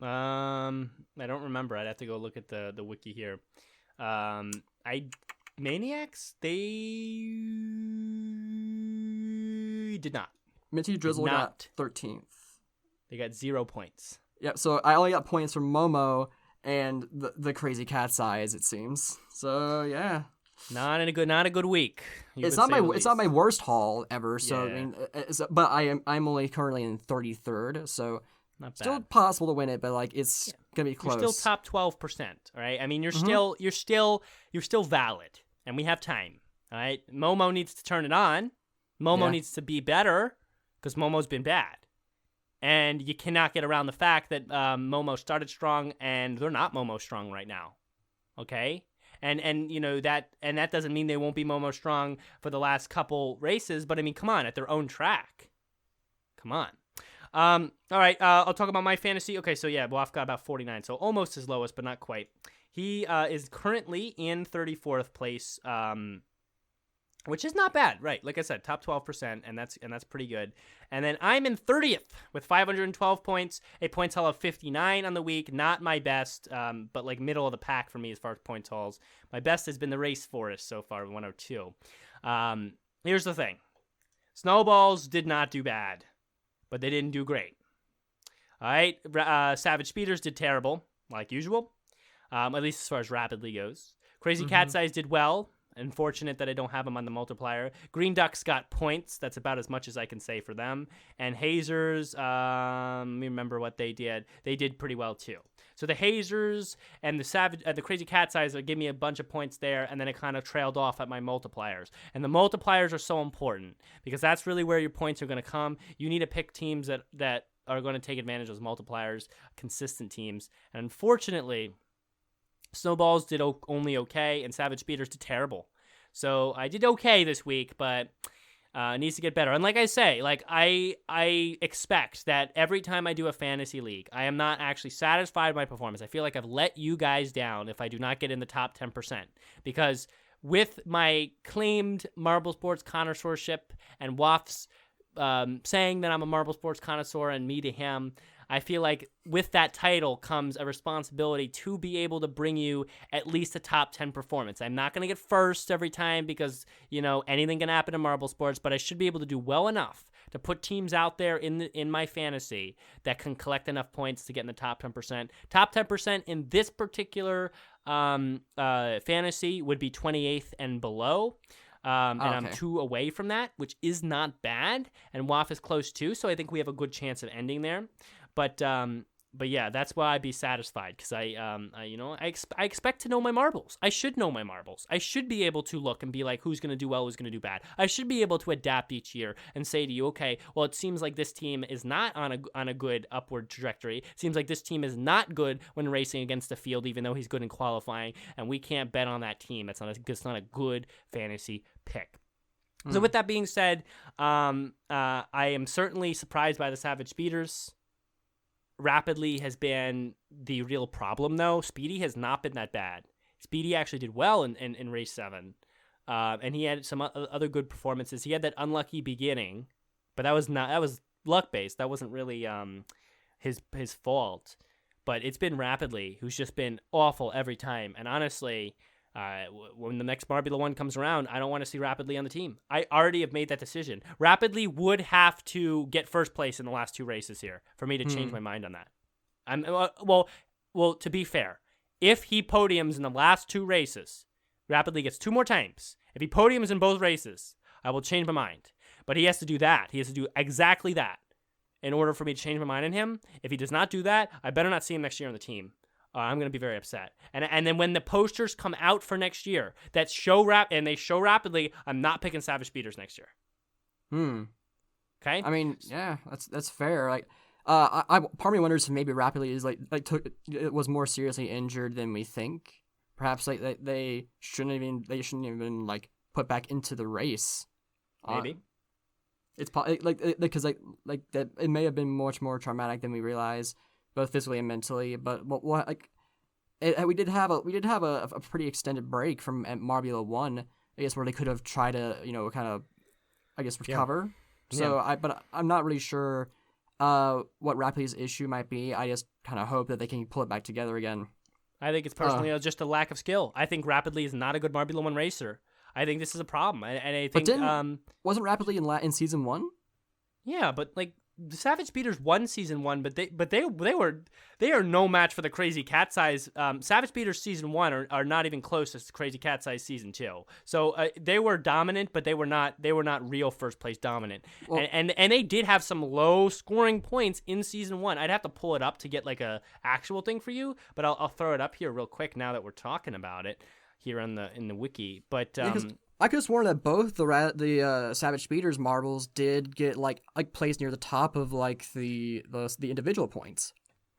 I don't remember. I'd have to go look at the wiki here. Maniacs, they did not. Minty Drizzle got 13th. They got 0 points. Yep, so I only got points from Momo and the Crazy Cat's Eyes, it seems. So yeah, not a good week. It's not my worst haul ever. So yeah. I mean, but I'm only currently in 33rd, so not still bad. Possible to win it, but like it's gonna be close. You're still top 12%, all right? I mean, you're still valid, and we have time. All right, Momo needs to turn it on. Momo needs to be better because Momo's been bad. And you cannot get around the fact that Momo started strong and they're not Momo strong right now. Okay? And that doesn't mean they won't be Momo strong for the last couple races, but I mean, come on, at their own track. Come on. All right, I'll talk about my fantasy. Okay, so yeah, Waf got about 49, so almost his lowest, but not quite. He is currently in 34th place, which is not bad, right? Like I said, top 12%, and that's pretty good. And then I'm in 30th with 512 points, a point total of 59 on the week. Not my best, but like middle of the pack for me as far as point totals. My best has been the Race Forest so far, 102. Here's the thing. Snowballs did not do bad, but they didn't do great. All right, Savage Speeders did terrible, like usual, at least as far as rapidly goes. Crazy Cat's Eyes did well. Unfortunate that I don't have them on the multiplier. Green Ducks got points. That's about as much as I can say for them. And Hazers, let me remember what they did. They did pretty well too. So the Hazers and the Crazy Cat's Eyes give me a bunch of points there, and then it kind of trailed off at my multipliers. And the multipliers are so important because that's really where your points are going to come. You need to pick teams that are going to take advantage of those multipliers, consistent teams. And unfortunately, Snowballs did only okay, and Savage Speeders did terrible. So I did okay this week, but it needs to get better. And like I say, like I expect that every time I do a fantasy league, I am not actually satisfied with my performance. I feel like I've let you guys down if I do not get in the top 10%. Because with my claimed Marble Sports connoisseurship and Waf's saying that I'm a Marble Sports connoisseur and me to him, I feel like with that title comes a responsibility to be able to bring you at least a top 10 performance. I'm not going to get first every time because, anything can happen in Marble Sports, but I should be able to do well enough to put teams out there in my fantasy that can collect enough points to get in the top 10%. Top 10% in this particular fantasy would be 28th and below. And okay. I'm 2 away from that, which is not bad. And Waf is close too, so I think we have a good chance of ending there. But yeah, that's why I'd be satisfied because I expect to know my marbles. I should know my marbles. I should be able to look and be like, who's going to do well, who's going to do bad. I should be able to adapt each year and say to you, okay, well, it seems like this team is not on a good upward trajectory. It seems like this team is not good when racing against the field, even though he's good in qualifying, and we can't bet on that team. It's not a good fantasy pick. So with that being said, I am certainly surprised by the Savage Speeders. Rapidly has been the real problem, though. Speedy has not been that bad. Speedy actually did well in race 7, and he had some other good performances. He had that unlucky beginning, but that was luck based. That wasn't really his fault. But it's been Rapidly, who's just been awful every time. And honestly, when the next Marbula 1 comes around, I don't want to see Rapidly on the team. I already have made that decision. Rapidly would have to get first place in the last 2 races here for me to change my mind on that. Well, to be fair, if he podiums in the last 2 races, Rapidly gets 2 more times. If he podiums in both races, I will change my mind. But he has to do that. He has to do exactly that in order for me to change my mind on him. If he does not do that, I better not see him next year on the team. I'm going to be very upset. And then when the posters come out for next year that show Rapidly, I'm not picking Savage Speeders next year. Okay? I mean, yeah, that's fair. Like, I part of me wonders if maybe Rapidly is it was more seriously injured than we think. Perhaps they shouldn't even like put back into the race. Maybe. It's because that it may have been much more traumatic than we realize, both physically and mentally. But we did have a pretty extended break from Marbula 1, I guess, where they could have tried to kind of, I guess, recover. Yeah. So but I'm not really sure what Rapidly's issue might be. I just kind of hope that they can pull it back together again. I think it's personally just a lack of skill. I think Rapidly is not a good Marbula 1 racer. I think this is a problem, and I think wasn't Rapidly in season 1? Yeah, but like the Savage Speeders won season 1, but they are no match for the Crazy Cat's Eyes. Savage Speeders season 1 are not even close to Crazy Cat's Eyes season 2. So they were dominant, but they were not real first place dominant. Well, and they did have some low scoring points in season 1. I'd have to pull it up to get like a actual thing for you, but I'll throw it up here real quick now that we're talking about it here in the wiki. But I could have sworn that both the Savage Speeders marbles did get like placed near the top of like the individual points.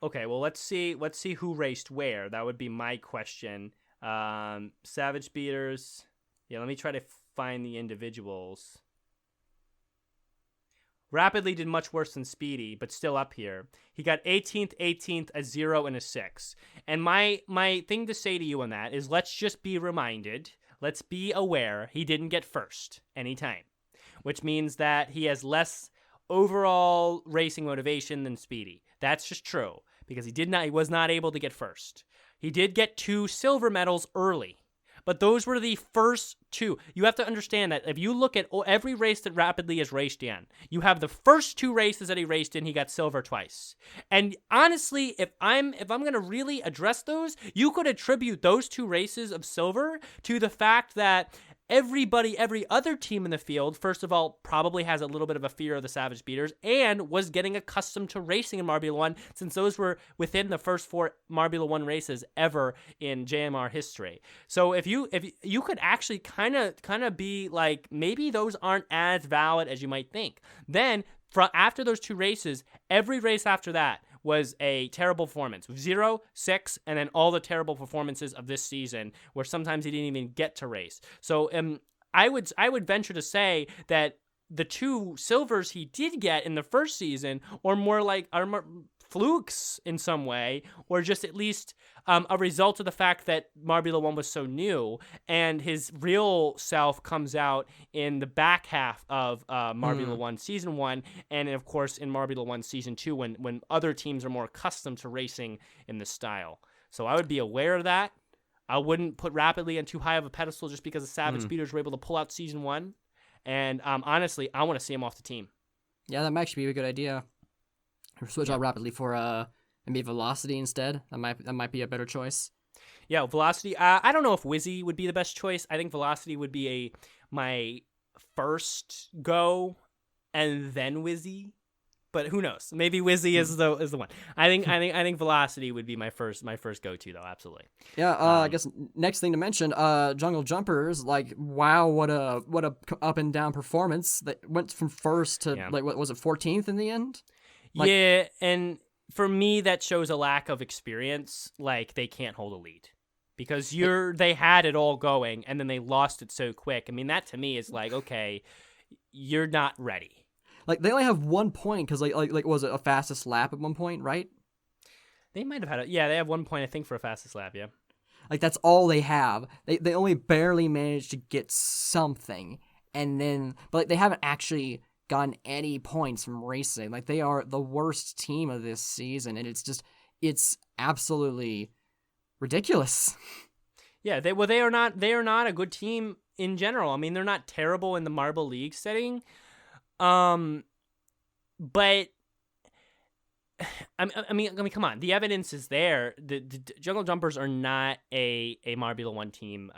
Okay, well let's see who raced where. That would be my question. Savage Speeders. Yeah, let me try to find the individuals. Rapidly did much worse than Speedy, but still up here. He got 18th, a 0, and a 6. And my thing to say to you on that is let's just be reminded, let's be aware he didn't get first anytime, which means that he has less overall racing motivation than Speedy. That's just true because he was not able to get first. He did get 2 silver medals early. But those were the first 2. You have to understand that if you look at every race that Rapidly has raced in, you have the first 2 races that he raced in, he got silver twice. And honestly, if I'm going to really address those, you could attribute those 2 races of silver to the fact that every other team in the field, first of all, probably has a little bit of a fear of the Savage Speeders and was getting accustomed to racing in Marbula 1 since those were within the first 4 Marbula 1 races ever in JMR history. So if you could actually kind of be like, maybe those aren't as valid as you might think. Then after those 2 races, every race after that was a terrible performance. 0, 6, and then all the terrible performances of this season where sometimes he didn't even get to race. So I would venture to say that the 2 silvers he did get in the first season are more flukes in some way, or just at least a result of the fact that Marbula 1 was so new, and his real self comes out in the back half of Marbula 1 Season 1, and of course in Marbula 1 Season 2 when other teams are more accustomed to racing in this style. So I would be aware of that. I wouldn't put Rapidly on too high of a pedestal just because the Savage Speeders were able to pull out Season 1. And honestly, I want to see him off the team. Yeah, that might actually be a good idea. Switch out Rapidly for maybe Velocity instead. That might be a better choice. Yeah, Velocity. I don't know if Wizzy would be the best choice. I think Velocity would be my first go, and then Wizzy. But who knows? Maybe Wizzy is the one. I think Velocity would be my first go to though. Absolutely. Yeah. I guess next thing to mention, Jungle Jumpers. Like, wow, what a up and down performance. They went from first to like what was it, 14th in the end? Like, yeah, and for me, that shows a lack of experience. Like, they can't hold a lead because they had it all going, and then they lost it so quick. I mean, that to me is like, okay, you're not ready. Like, they only have 1 point because like was it a fastest lap at one point, right? They might have had they have 1 point, I think, for a fastest lap. Yeah, like that's all they have. They only barely managed to get something, and then but like, they haven't actually gotten any points from racing. Like, they are the worst team of this season, and it's absolutely ridiculous. Yeah, they are not a good team in general. I mean, they're not terrible in the Marble League setting, but I mean, come on. The evidence is there. The Jungle Jumpers are not a Marbula 1 team,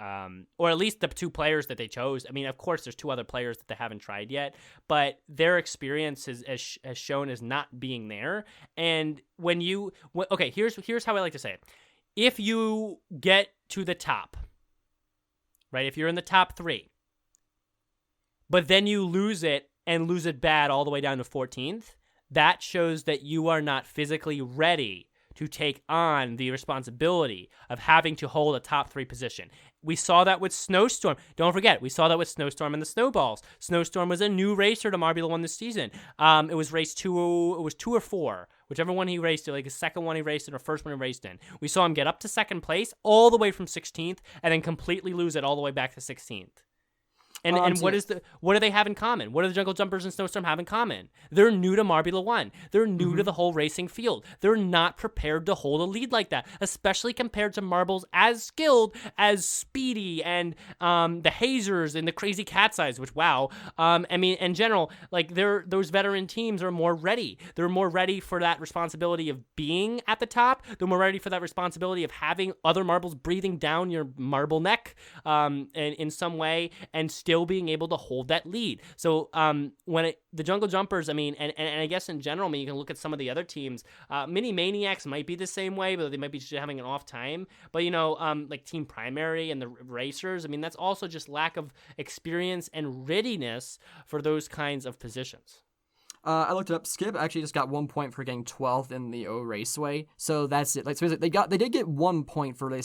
or at least the 2 players that they chose. I mean, of course, there's 2 other players that they haven't tried yet, but their experience has shown as not being there. And here's how I like to say it. If you get to the top, right? If you're in the top 3, but then you lose it and lose it bad all the way down to 14th, that shows that you are not physically ready to take on the responsibility of having to hold a top 3 position. We saw that with Snowstorm. Don't forget, we saw that with Snowstorm and the Snowballs. Snowstorm was a new racer to Marbula 1 this season. It was race 2. It was 2 or 4, whichever one he raced in, like his second one he raced in or first one he raced in. We saw him get up to second place all the way from 16th and then completely lose it all the way back to 16th. And what do they have in common? What do the Jungle Jumpers and Snowstorm have in common? They're new to Marbula 1. They're new to the whole racing field. They're not prepared to hold a lead like that, especially compared to marbles as skilled as Speedy and the Hazers and the Crazy Cat's Eyes, which, wow. I mean, in general, like, those veteran teams are more ready. They're more ready for that responsibility of being at the top. They're more ready for that responsibility of having other marbles breathing down your marble neck in some way and still still being able to hold that lead. So the Jungle Jumpers, I mean, and I guess in general, I mean, you can look at some of the other teams. Mini Maniacs might be the same way, but they might be just having an off time. But, like Team Primary and the Racers, I mean, that's also just lack of experience and readiness for those kinds of positions. I looked it up. Skip actually just got 1 point for getting 12th in the O Raceway, so that's it. Like, so they did get 1 point for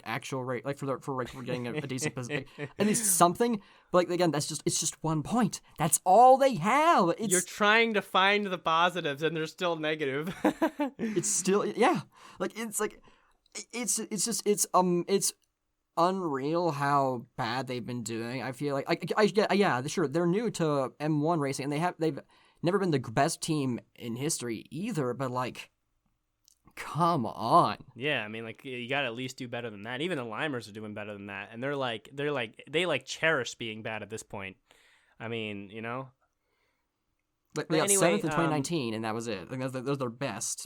actual rate, like for getting a decent position, at least something. But like again, it's just 1 point. That's all they have. You're trying to find the positives, and they're still negative. It's still it's unreal how bad they've been doing. I feel like sure they're new to M1 racing, and they've never been the best team in history either, but like, come on. Yeah, I mean, like, you gotta at least do better than that. Even the Limers are doing better than that, and they cherish being bad at this point. I mean, Like, they got 7th in 2019, and that was it. Like, that was their best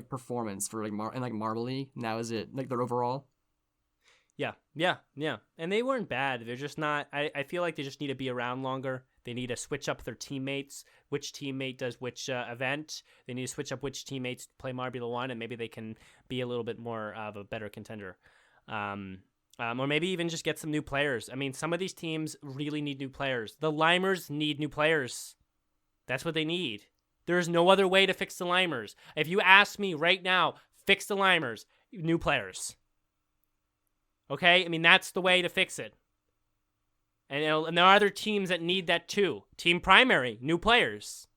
performance for Marble League, and that was it. Like, their overall. Yeah. And they weren't bad. They're just not. I feel like they just need to be around longer. They need to switch up their teammates, which teammate does which event. They need to switch up which teammates play Marbula 1, and maybe they can be a little bit more of a better contender. Or maybe even just get some new players. I mean, some of these teams really need new players. The Limers need new players. That's what they need. There's no other way to fix the Limers. If you ask me right now, fix the Limers, new players. Okay? I mean, that's the way to fix it. And there are other teams that need that too. Team Primary, new players.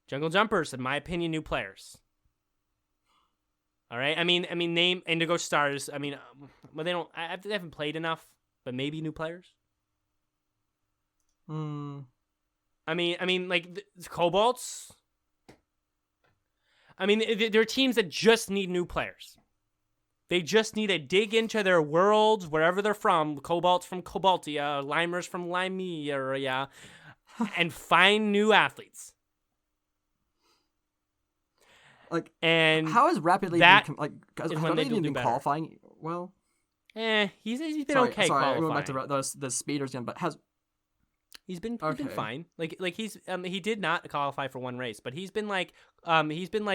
Jungle Jumpers, in my opinion, new players. All right? I mean, name Indigo Stars. I mean, well, they haven't played enough, but maybe new players. I mean, like the Cobalts. I mean, there are teams that just need new players. They just need to dig into their worlds, wherever they're from, Cobalts from Cobaltia, Limers from Limea, and find new athletes. Like, and how has Rapid League been qualifying? Well, he's been okay. Sorry, qualifying. I went back to the speeders again, but he's been fine. Like he's he did not qualify for one race, but he's been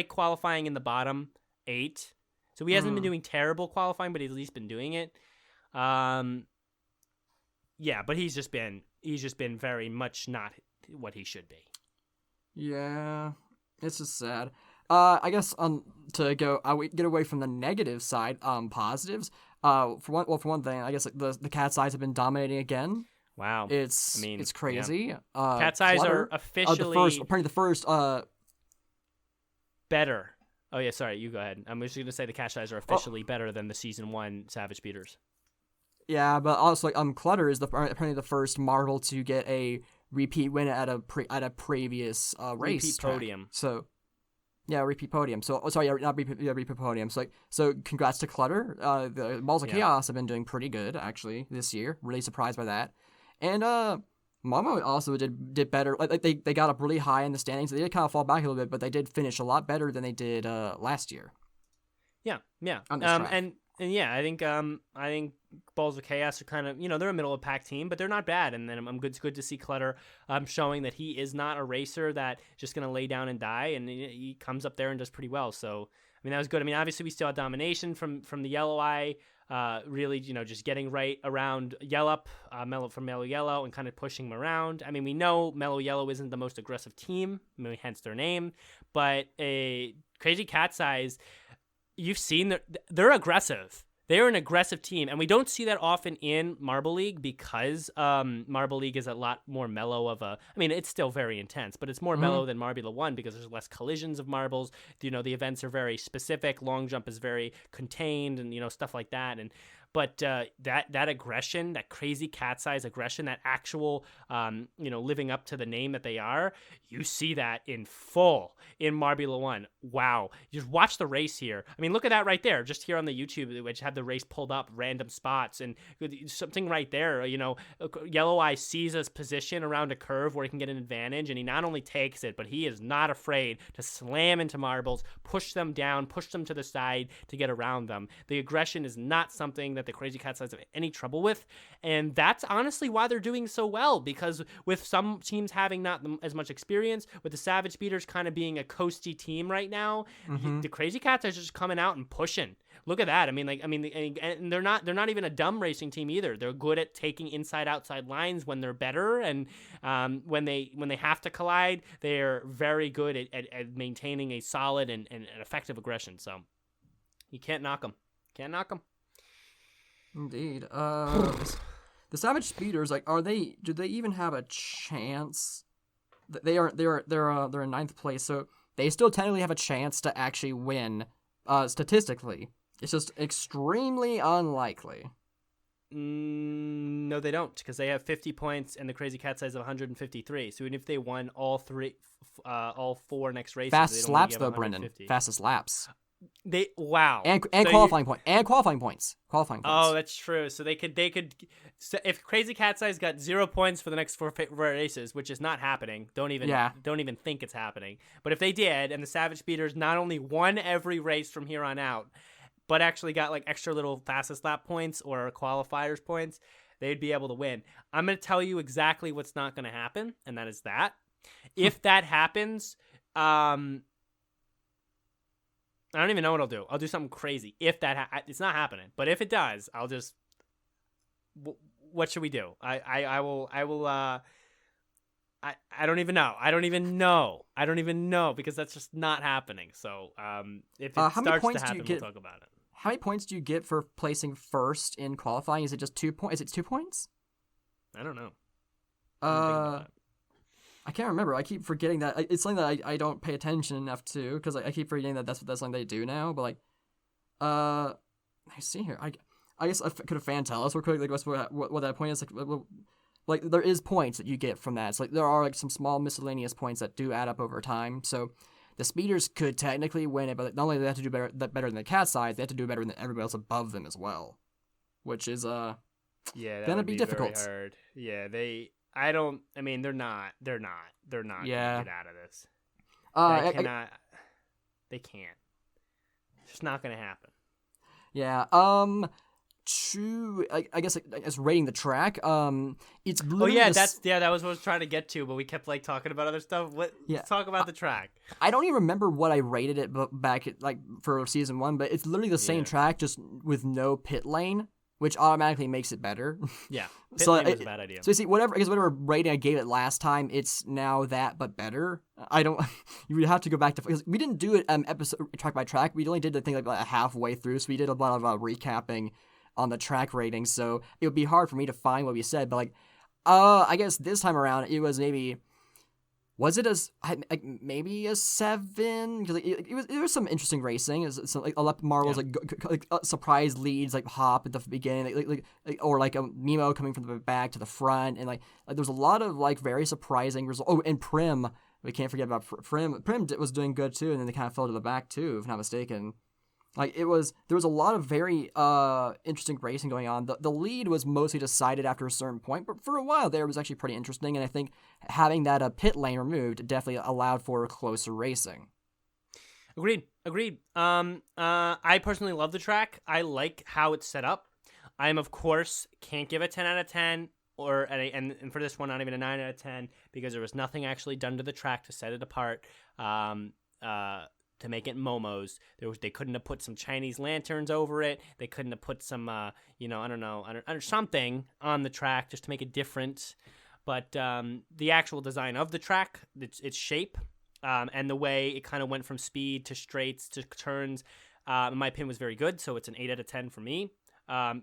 qualifying in the bottom 8. So he hasn't been doing terrible qualifying, but he's at least been doing it. Yeah, but he's just been very much not what he should be. Yeah, it's just sad. I guess to get away from the negative side, positives. For one thing, I guess the Cat's Eyes have been dominating again. Wow, it's crazy. Yeah. Cat's Eyes are officially the first better. Oh, yeah, sorry, you go ahead. I'm just going to say the Cat's Eyes are officially better than the Season 1 Savage Beaters. Yeah, but also, Clutter is apparently the first Marvel to get a repeat win at a previous race. Repeat podium. So, yeah, repeat podium. So, repeat podium. So congrats to Clutter. The Balls of Chaos have been doing pretty good, actually, this year. Really surprised by that. And, Momo also did better. Like they got up really high in the standings. They did kind of fall back a little bit, but they did finish a lot better than they did last year. Yeah. And yeah, I think Balls of Chaos are kind of, they're a middle of pack team, but they're not bad. And then it's good to see Clutter showing that he is not a racer that just going to lay down and die, and he comes up there and does pretty well. So I mean, that was good. I mean, obviously we still had domination from the Yellow Eye. Really, just getting right around Yellow from Mellow Yellow and kind of pushing them around. I mean, we know Mellow Yellow isn't the most aggressive team, hence their name, but a Crazy Cat's Eyes, you've seen they're aggressive. They're an aggressive team, and we don't see that often in Marble League because Marble League is a lot more mellow of a... I mean, it's still very intense, but it's more mellow than Marbula 1 because there's less collisions of marbles. The events are very specific. Long jump is very contained and, stuff like that. But that aggression, that Crazy Cat's Eyes aggression, that actual, living up to the name that they are, you see that in full in Marbula 1. Wow. You just watch the race here. I mean, look at that right there, just here on the YouTube, which had the race pulled up, random spots, and something right there, Yellow Eye sees his position around a curve where he can get an advantage, and he not only takes it, but he is not afraid to slam into marbles, push them down, push them to the side to get around them. The aggression is not something that that the Crazy Cat's Eyes have any trouble with. And that's honestly why they're doing so well, because with some teams having not as much experience, with the Savage Speeders kind of being a coasty team right now, the Crazy Cats are just coming out and pushing. Look at that. And they're not even a dumb racing team either. They're good at taking inside outside lines when they're better, and when they have to collide, they're very good at maintaining a solid and effective aggression. So you can't knock them. Can't knock them. Indeed. The Savage Speeders, like, do they even have a chance? They're in ninth place, so they still technically have a chance to actually win. Statistically, it's just extremely unlikely. No, they don't, because they have 50 points and the Crazy Cat's Eyes of 153. So even if they won all four next races, fastest laps though, Brendan. Fastest laps. And qualifying points. Oh, that's true. So they could. So if Crazy Cat's Eyes got 0 points for the next four races, which is not happening, don't even think it's happening. But if they did, and the Savage Speeders not only won every race from here on out, but actually got like extra little fastest lap points or qualifiers points, they'd be able to win. I'm going to tell you exactly what's not going to happen, and that is that. If that happens, I don't even know what I'll do. I'll do something crazy. If that it's not happening, but if it does, I'll just. What should we do? I will. I don't even know. I don't even know because that's just not happening. So if it starts to happen, we'll talk about it. How many points do you get for placing first in qualifying? Is it just 2 points? Is it 2 points? I don't know. I can't remember. I keep forgetting that. It's something that I don't pay attention enough to, because I keep forgetting that that's something they do now. But like, I see here. I guess could a fan tell us real quick like what that point is? Like there is points that you get from that. It's like there are like some small miscellaneous points that do add up over time. So the Speeders could technically win it, but not only do they have to do better than the Cat's Eyes, they have to do better than everybody else above them as well, which is that gonna would be difficult. Very hard. Yeah, they're not gonna get out of this. They can't. It's just not gonna happen. Yeah. I guess rating the track. It's literally that was what I was trying to get to, but we kept like talking about other stuff. Let's talk about the track. I don't even remember what I rated it back at, like for season 1, but it's literally the same track, just with no pit lane, which automatically makes it better. Yeah, pit lane was a bad idea. So you see, whatever rating I gave it last time, it's now that but better. You would have to go back to, because we didn't do it episode track by track. We only did the thing like halfway through, so we did a lot of recapping on the track ratings, so it would be hard for me to find what we said, but like, I guess this time around it was maybe a 7, because it was some interesting racing. It was like a lot of marbles, like surprise leads, like hop at the beginning, or like a Mimo coming from the back to the front, and like there's a lot of like very surprising results. Oh, and Prim, we can't forget about Prim. Prim was doing good too, and then they kind of fell to the back too, if not mistaken. Like there was a lot of very interesting racing going on. The lead was mostly decided after a certain point, but for a while there it was actually pretty interesting. And I think having that pit lane removed definitely allowed for closer racing. Agreed. I personally love the track. I like how it's set up. I am, of course, can't give it 10 out of 10, and for this one, not even a 9 out of 10, because there was nothing actually done to the track to set it apart. To make it Momo's, they couldn't have put some Chinese lanterns over it. They couldn't have put some, something on the track just to make it different. But the actual design of the track, its shape, and the way it kind of went from speed to straights to turns, in my opinion, was very good. So it's an 8 out of 10 for me.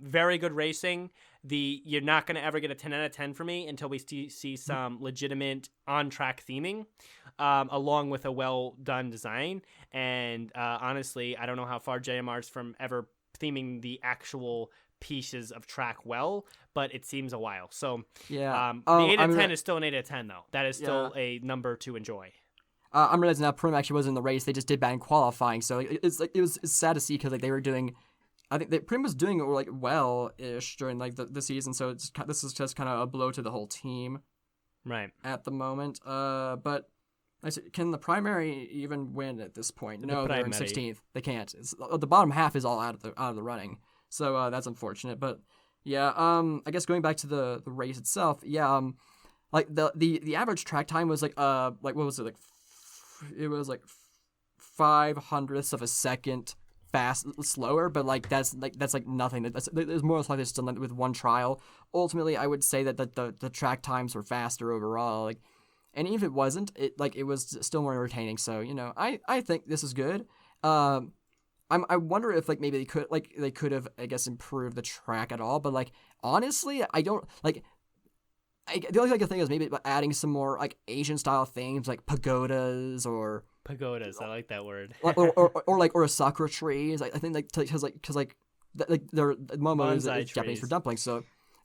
Very good racing. You're not going to ever get a 10 out of 10 for me until we see some legitimate on-track theming, along with a well-done design. And honestly, I don't know how far JMR's from ever theming the actual pieces of track well, but it seems a while. So yeah, the 8 out of 10 is still an 8 out of 10, though. That is still a number to enjoy. I'm realizing now Prim actually was in the race. They just did bad in qualifying, so it's sad to see, because like they were doing. I think Prim was doing like well-ish during like the season, so this is just kind of a blow to the whole team, right? At the moment, but I said, can the primary even win at this point? No, they're in 16th. They can't. The bottom half is all out of the running. So that's unfortunate. But yeah, I guess going back to the race itself, yeah, like the average track time was like what was it, like it was like 0.05 of a second slower, but like that's like nothing. There's more likely still with one trial. Ultimately, I would say that the track times were faster overall. Like, and even if it wasn't, it was still more entertaining. So I think this is good. I wonder if like maybe they could have, I guess, improved the track at all. But like honestly, I don't like. The only thing is maybe adding some more like Asian style themes like pagodas or pagodas. I like that word. or sakura trees. I think because they're momo is Japanese for dumplings. So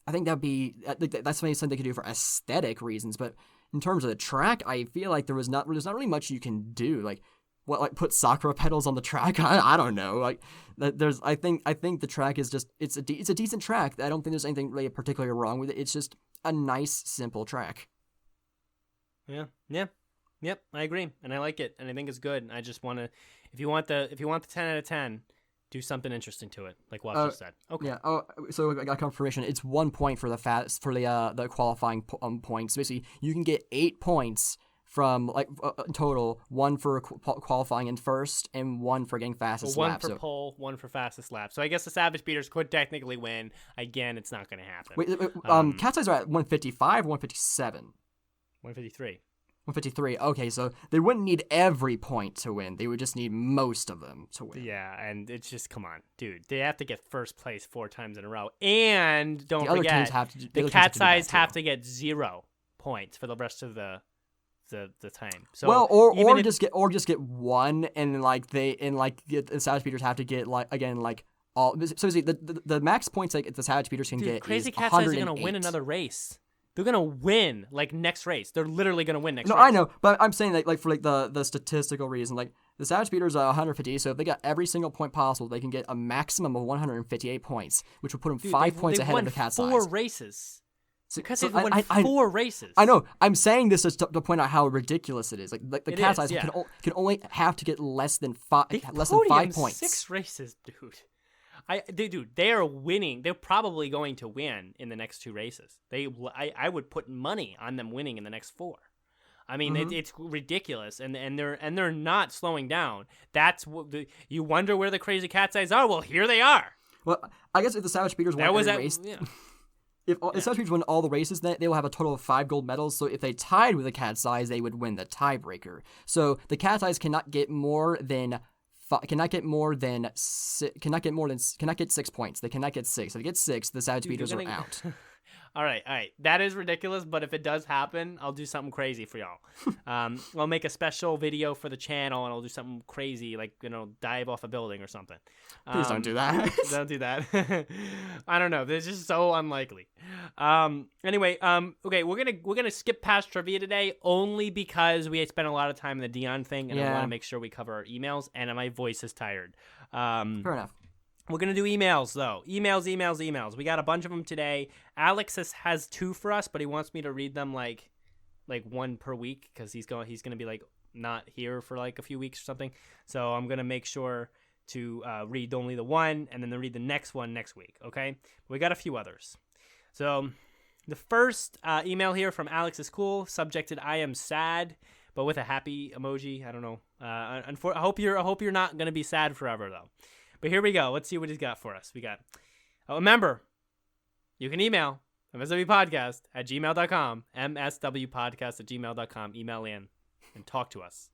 I think that's something they could do for aesthetic reasons. But in terms of the track, I feel like there's not really much you can do. Like put sakura petals on the track? I don't know. Like I think the track is just it's a decent track. I don't think there's anything really particularly wrong with it. It's just a nice, simple track. Yeah. Yep, I agree, and I like it, and I think it's good. I just want to, if you want the 10 out of 10, do something interesting to it, like Wash just said. Okay. Yeah. Oh, so I got confirmation. It's 1 point for the qualifying points. Basically, you can get 8 points from in total, 1 for qualifying in first and 1 for getting fastest lap. 1 for pole, 1 for fastest lap. So I guess the Savage Beaters could technically win. Again, it's not going to happen. Wait, Cat's Eyes are at 155, 157. 153. 153. Okay, so they wouldn't need every point to win. They would just need most of them to win. Yeah, and it's just, come on, dude. They have to get first place 4 times in a row. And don't forget, the Cat's Eyes have to get 0 points for the rest of the time. So or just get 1, and the Savage Beaters have to get all. So the max points the Savage Beaters can get. Crazy is Cat's Eyes are gonna win another race. They're gonna win next race. They're literally gonna win next race. No, I know, but I'm saying for the statistical reason, like the Savage Beaters are 150. So if they got every single point possible, they can get a maximum of 158 points, which would put them 5 points ahead of the Cat's Eyes. 4 races. Because they've won 4 races. I know. I'm saying this to point out how ridiculous it is. Like the Cat's Eyes can only have to get less than 5 points. 6 races, dude. They are winning. They're probably going to win in the next 2 races. I would put money on them winning in the next 4. I mean, it's ridiculous, and they're not slowing down. That's what you wonder where the Crazy Cat's Eyes are. Well, here they are. Well, I guess if the Savage Beaters won every race, if the Savage Beaters win all the races, then they will have a total of 5 gold medals. So if they tied with the Cat's Eyes, they would win the tiebreaker. So the Cat's Eyes cannot get more than 6 points. They cannot get 6. If they get 6, the Savage Beaters are out. All right. That is ridiculous, but if it does happen, I'll do something crazy for y'all. I'll make a special video for the channel, and I'll do something crazy, like, dive off a building or something. Please don't do that. Don't do that. I don't know. This is so unlikely. Anyway, okay, we're gonna skip past trivia today only because we spent a lot of time in the Dion thing, and I want to make sure we cover our emails, and my voice is tired. Fair enough. We're going to do emails, though. Emails. We got a bunch of them today. Alex has 2 for us, but he wants me to read them like 1 per week because he's going to be like not here for like a few weeks or something. So I'm going to make sure to read only the 1 and then read the next one next week, okay? We got a few others. So the first email here from Alex is cool. Subjected, I am sad, but with a happy emoji. I don't know. I hope you're not going to be sad forever, though. But here we go. Let's see what he's got for us. We got, remember, you can email MSW Podcast at gmail.com, MSW Podcast at gmail.com. Email in and talk to us.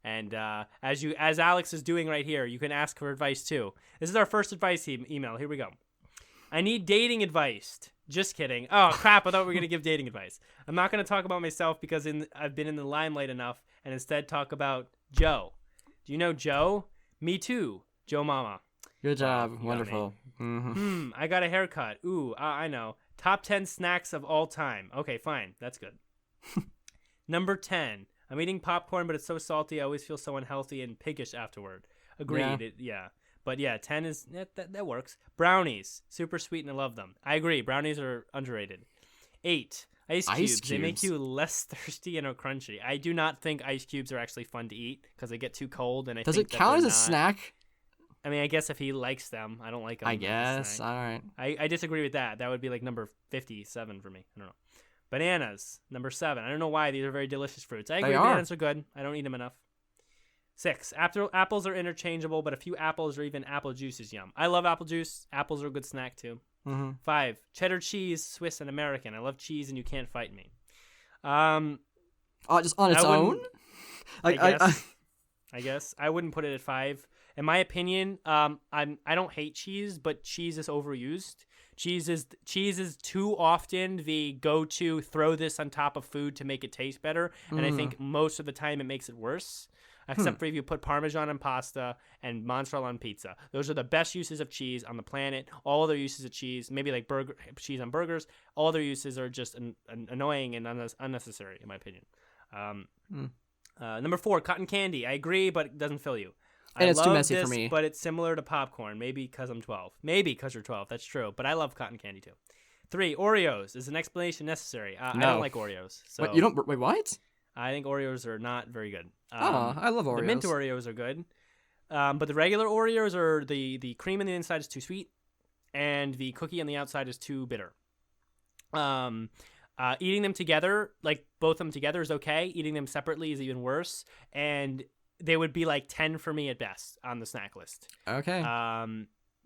And as Alex is doing right here, you can ask for advice too. This is our first advice email. Here we go. I need dating advice. Just kidding. Oh, crap. I thought we were going to give dating advice. I'm not going to talk about myself because I've been in the limelight enough and instead talk about Joe. Do you know Joe? Me too. Joe Mama. Good job. Wonderful. Mm-hmm. I got a haircut. Ooh, I know. Top 10 snacks of all time. Okay, fine. That's good. Number 10. I'm eating popcorn, but it's so salty. I always feel so unhealthy and piggish afterward. Agreed. Yeah. But yeah, 10 is that works. Brownies. Super sweet and I love them. I agree. Brownies are underrated. 8. Ice cubes. They make you less thirsty and are crunchy. I do not think ice cubes are actually fun to eat because they get too cold. And Does it count as a snack? I mean, I guess if he likes them, I don't like them. I guess. All right. I disagree with that. That would be like number 57 for me. I don't know. Bananas, number 7. I don't know why. These are very delicious fruits. I agree. Bananas are good. I don't eat them enough. 6. Apples are interchangeable, but a few apples or even apple juice is yum. I love apple juice. Apples are a good snack too. 5. Cheddar cheese, Swiss and American. I love cheese, and you can't fight me. Just on its own. I guess I wouldn't put it at 5. In my opinion, I don't hate cheese, but cheese is overused. Cheese is too often the go-to. Throw this on top of food to make it taste better, and I think most of the time it makes it worse. Except for if you put Parmesan on pasta and mozzarella on pizza. Those are the best uses of cheese on the planet. All other uses of cheese, maybe like cheese on burgers, all other uses are just annoying and unnecessary, in my opinion. Number 4, cotton candy. I agree, but it doesn't fill you. And it's too messy for me. But it's similar to popcorn. Maybe because I'm 12. Maybe because you're 12. That's true. But I love cotton candy too. 3, Oreos. Is an explanation necessary? No. I don't like Oreos. So Wait, you don't? Wait, what? I think Oreos are not very good. I love Oreos. The mint Oreos are good. But the regular Oreos are the cream on the inside is too sweet, and the cookie on the outside is too bitter. Eating them together, like both of them together, is okay. Eating them separately is even worse. And they would be like 10 for me at best on the snack list. Okay.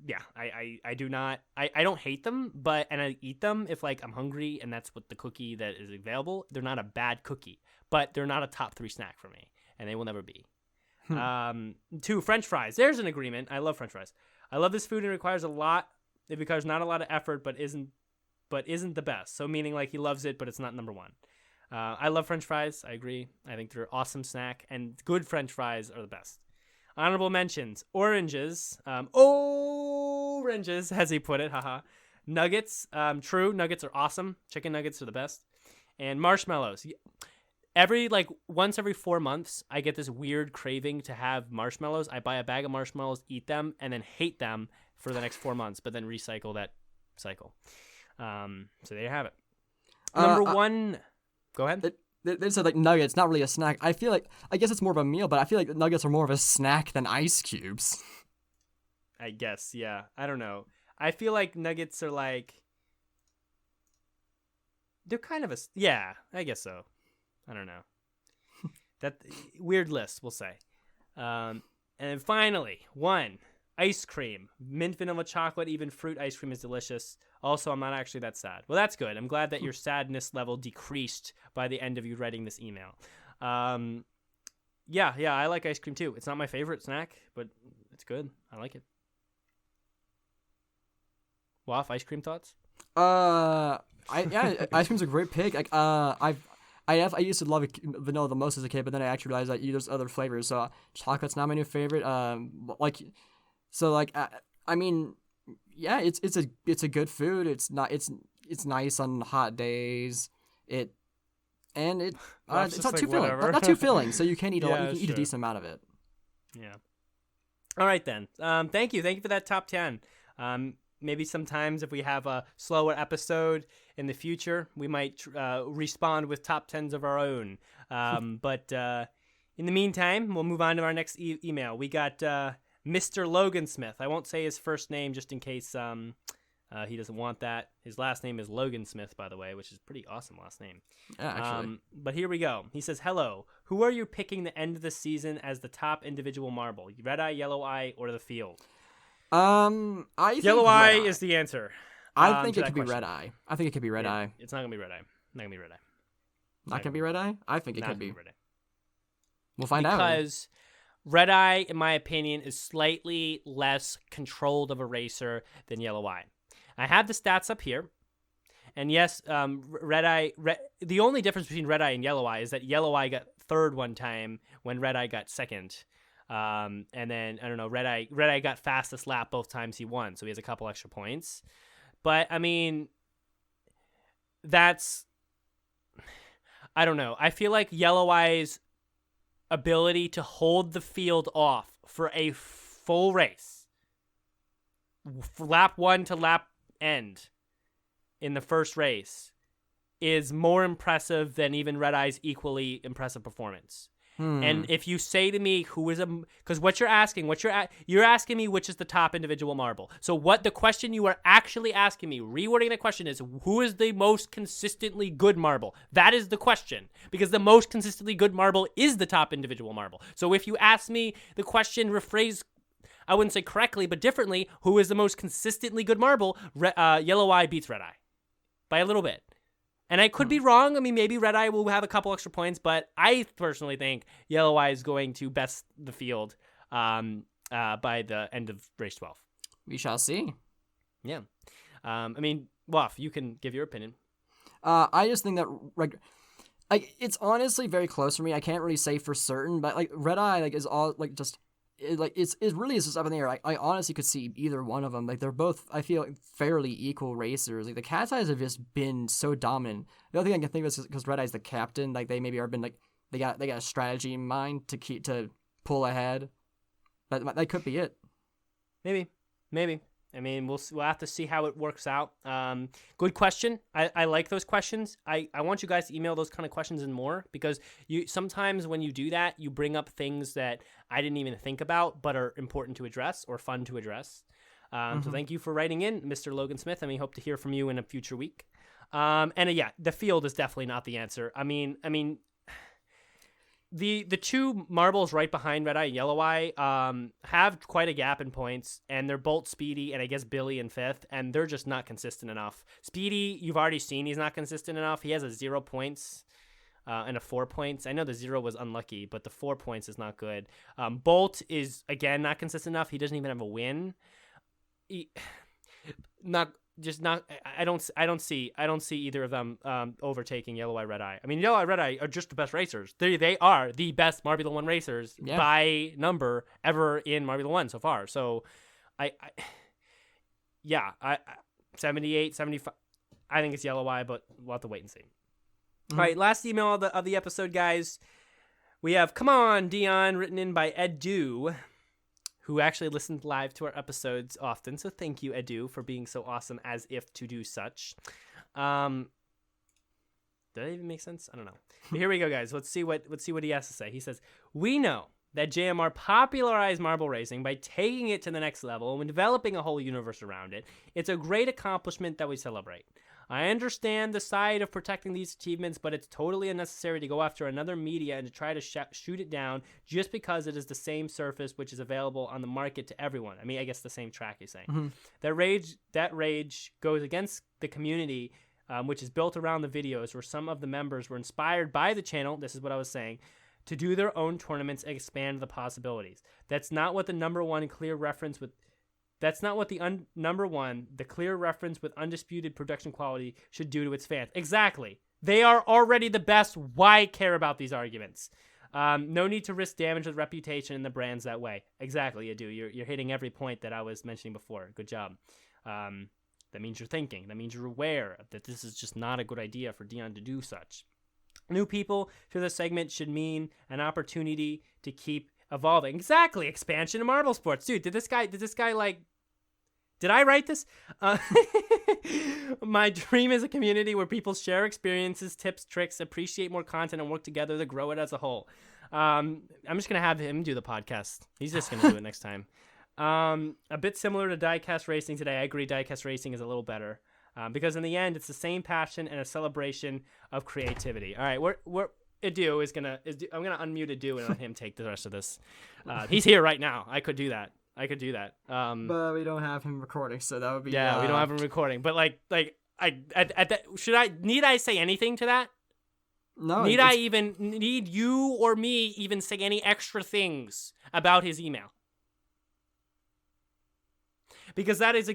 Yeah, I do not. I don't hate them, and I eat them if like I'm hungry and that's what the cookie that is available. They're not a bad cookie, but they're not a top 3 snack for me, and they will never be. 2, French fries. There's an agreement. I love French fries. I love this food and it requires a lot. It requires not a lot of effort, but isn't the best. So meaning like he loves it, but it's not number 1. I love French fries. I agree. I think they're an awesome snack, and good French fries are the best. Honorable mentions: oranges. Oranges, as he put it. Haha. Nuggets. True. Nuggets are awesome. Chicken nuggets are the best. And marshmallows. Once every 4 months, I get this weird craving to have marshmallows. I buy a bag of marshmallows, eat them, and then hate them for the next 4 months, but then recycle that cycle. So there you have it. Number 1. Go ahead. They said like nuggets, not really a snack. I feel like, I guess it's more of a meal, but I feel like nuggets are more of a snack than ice cubes. I guess, yeah. I don't know. I feel like nuggets are like, they're kind of yeah, I guess so. I don't know. That weird list, we'll say. And then finally, 1, ice cream. Mint, vanilla, chocolate, even fruit ice cream is delicious. Also, I'm not actually that sad. Well, that's good. I'm glad that your sadness level decreased by the end of you writing this email. Yeah, I like ice cream too. It's not my favorite snack, but it's good. I like it. Waff, ice cream thoughts? Ice cream's a great pick. Like, I used to love vanilla the most as a kid, but then I actually realized that there's other flavors. So chocolate's not my new favorite. I mean, yeah, it's a good food. It's nice on hot days. It's not too filling. Not too filling, so you can eat a lot. You can eat a decent amount of it. Yeah. All right then. Thank you for that top 10. Maybe sometimes if we have a slower episode in the future, we might respond with top 10s of our own. But in the meantime, we'll move on to our next email. We got Mr. Logan Smith. I won't say his first name just in case he doesn't want that. His last name is Logan Smith, by the way, which is a pretty awesome last name. Yeah, actually. But here we go. He says, hello. Who are you picking the end of the season as the top individual marble? Red Eye, Yellow Eye, or the field? I think Yellow Eye is the answer. I think it could be Red Eye. I think it could be Red Eye. It's not going to be Red Eye. Not going to be Red Eye. Not going to be Red Eye? I think it could be. Red Eye. We'll find out. Because Red Eye, in my opinion, is slightly less controlled of a racer than Yellow Eye. I have the stats up here. And yes, Red Eye, the only difference between Red Eye and Yellow Eye is that Yellow Eye got third one time when Red Eye got second. And then, I don't know, Red Eye got fastest lap both times he won, so he has a couple extra points. But, I mean, I don't know. I feel like Yellow Eye's ability to hold the field off for a full race, lap 1 to lap end in the first race, is more impressive than even Red Eye's equally impressive performance. And if you say to me who is because what you're asking, you're asking me which is the top individual marble. So what the question you are actually asking me, rewording the question is, who is the most consistently good marble? That is the question, because the most consistently good marble is the top individual marble. So if you ask me the question rephrased, I wouldn't say correctly, but differently, who is the most consistently good marble? Yellow Eye beats Red Eye by a little bit. And I could be wrong. I mean, maybe Red Eye will have a couple extra points, but I personally think Yellow Eye is going to best the field by the end of race 12. We shall see. Yeah. I mean, Waff, you can give your opinion. I just think that like it's honestly very close for me. I can't really say for certain, but like Red Eye like is all like just it really is just up in the air. I honestly could see either one of them. Like they're both, I feel, fairly equal racers. Like the Cat's Eyes have just been so dominant. The other thing I can think of is because Red Eye's the captain. Like they maybe are been like they got a strategy in mind to pull ahead. But that could be it. Maybe. I mean, we'll have to see how it works out. Good question. I like those questions. I want you guys to email those kind of questions and more, because you sometimes when you do that, you bring up things that I didn't even think about but are important to address or fun to address. So thank you for writing in, Mr. Logan Smith, and we hope to hear from you in a future week. Yeah, the field is definitely not the answer. I mean, The two marbles right behind Red Eye and Yellow Eye have quite a gap in points, and they're both Speedy and I guess Billy in fifth, and they're just not consistent enough. Speedy, you've already seen he's not consistent enough. He has a 0 points and a 4 points. I know the 0 was unlucky, but the 4 points is not good. Bolt is, again, not consistent enough. He doesn't even have a win. I don't see either of them overtaking Yellow Eye, Red Eye. I mean, Yellow Eye, Red Eye are just the best racers. They are the best Marbula 1 racers by number ever in Marbula 1 so far. So, I 78, 75. I think it's Yellow Eye, but we'll have to wait and see. All right, last email of the episode, guys. We have "Come on, Dion," written in by Edu, who actually listens live to our episodes often. So thank you, Edu, for being so awesome as if to do such. Did that even make sense? I don't know. But here we go, guys. Let's see what he has to say. He says, "We know that JMR popularized marble racing by taking it to the next level and developing a whole universe around it. It's a great accomplishment that we celebrate. I understand the side of protecting these achievements, but it's totally unnecessary to go after another media and to try to shoot it down just because it is the same surface which is available on the market to everyone." I mean, I guess the same track he's saying. That rage goes against the community, which is built around the videos, where some of the members were inspired by the channel, this is what I was saying, to do their own tournaments and expand the possibilities. That's not what the number one clear reference with the clear reference with undisputed production quality should do to its fans. Exactly. They are already the best. Why care about these arguments? No need to risk damage with reputation and the brands that way. Exactly, you do. You're hitting every point that I was mentioning before. Good job. That means you're thinking. That means you're aware that this is just not a good idea for Dion to do such. New people to this segment should mean an opportunity to keep evolving. Exactly. Expansion of marble sports. Dude, did I write this? My dream is a community where people share experiences, tips, tricks, appreciate more content, and work together to grow it as a whole. I'm just going to have him do the podcast. He's just going to do it next time. A bit similar to diecast racing today. I agree diecast racing is a little better. Because in the end, it's the same passion and a celebration of creativity. All right, Edu is I'm gonna unmute Edu and let him take the rest of this. He's here right now. I could do that. But we don't have him recording, so that would be. Yeah, we don't have him recording. But need I say anything to that? No. Need you or me even say any extra things about his email? Because that is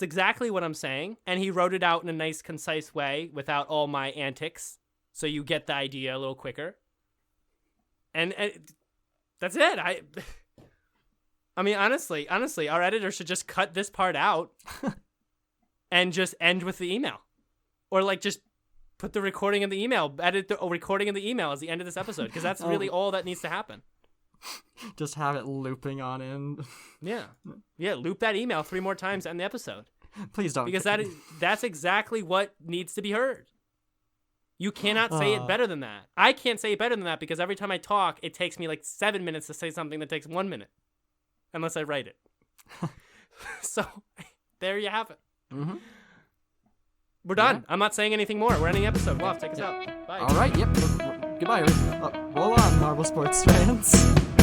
exactly what I'm saying, and he wrote it out in a nice, concise way without all my antics, so you get the idea a little quicker. And that's it. I mean, honestly, our editor should just cut this part out and just end with the email, or just put the recording of the email, edit the recording of the email as the end of this episode, because that's really all that needs to happen. Just have it looping on end. Yeah, loop that email 3 more times in the episode. Please don't. Because that's exactly what needs to be heard. You cannot say it better than that. I can't say it better than that because every time I talk, it takes me like 7 minutes to say something that takes 1 minute, unless I write it. So there you have it. Mm-hmm. We're done. Yeah. I'm not saying anything more. We're ending the episode. Wolf, take us out. Bye. All right. Yep. Goodbye. Roll on, Marble Sports fans.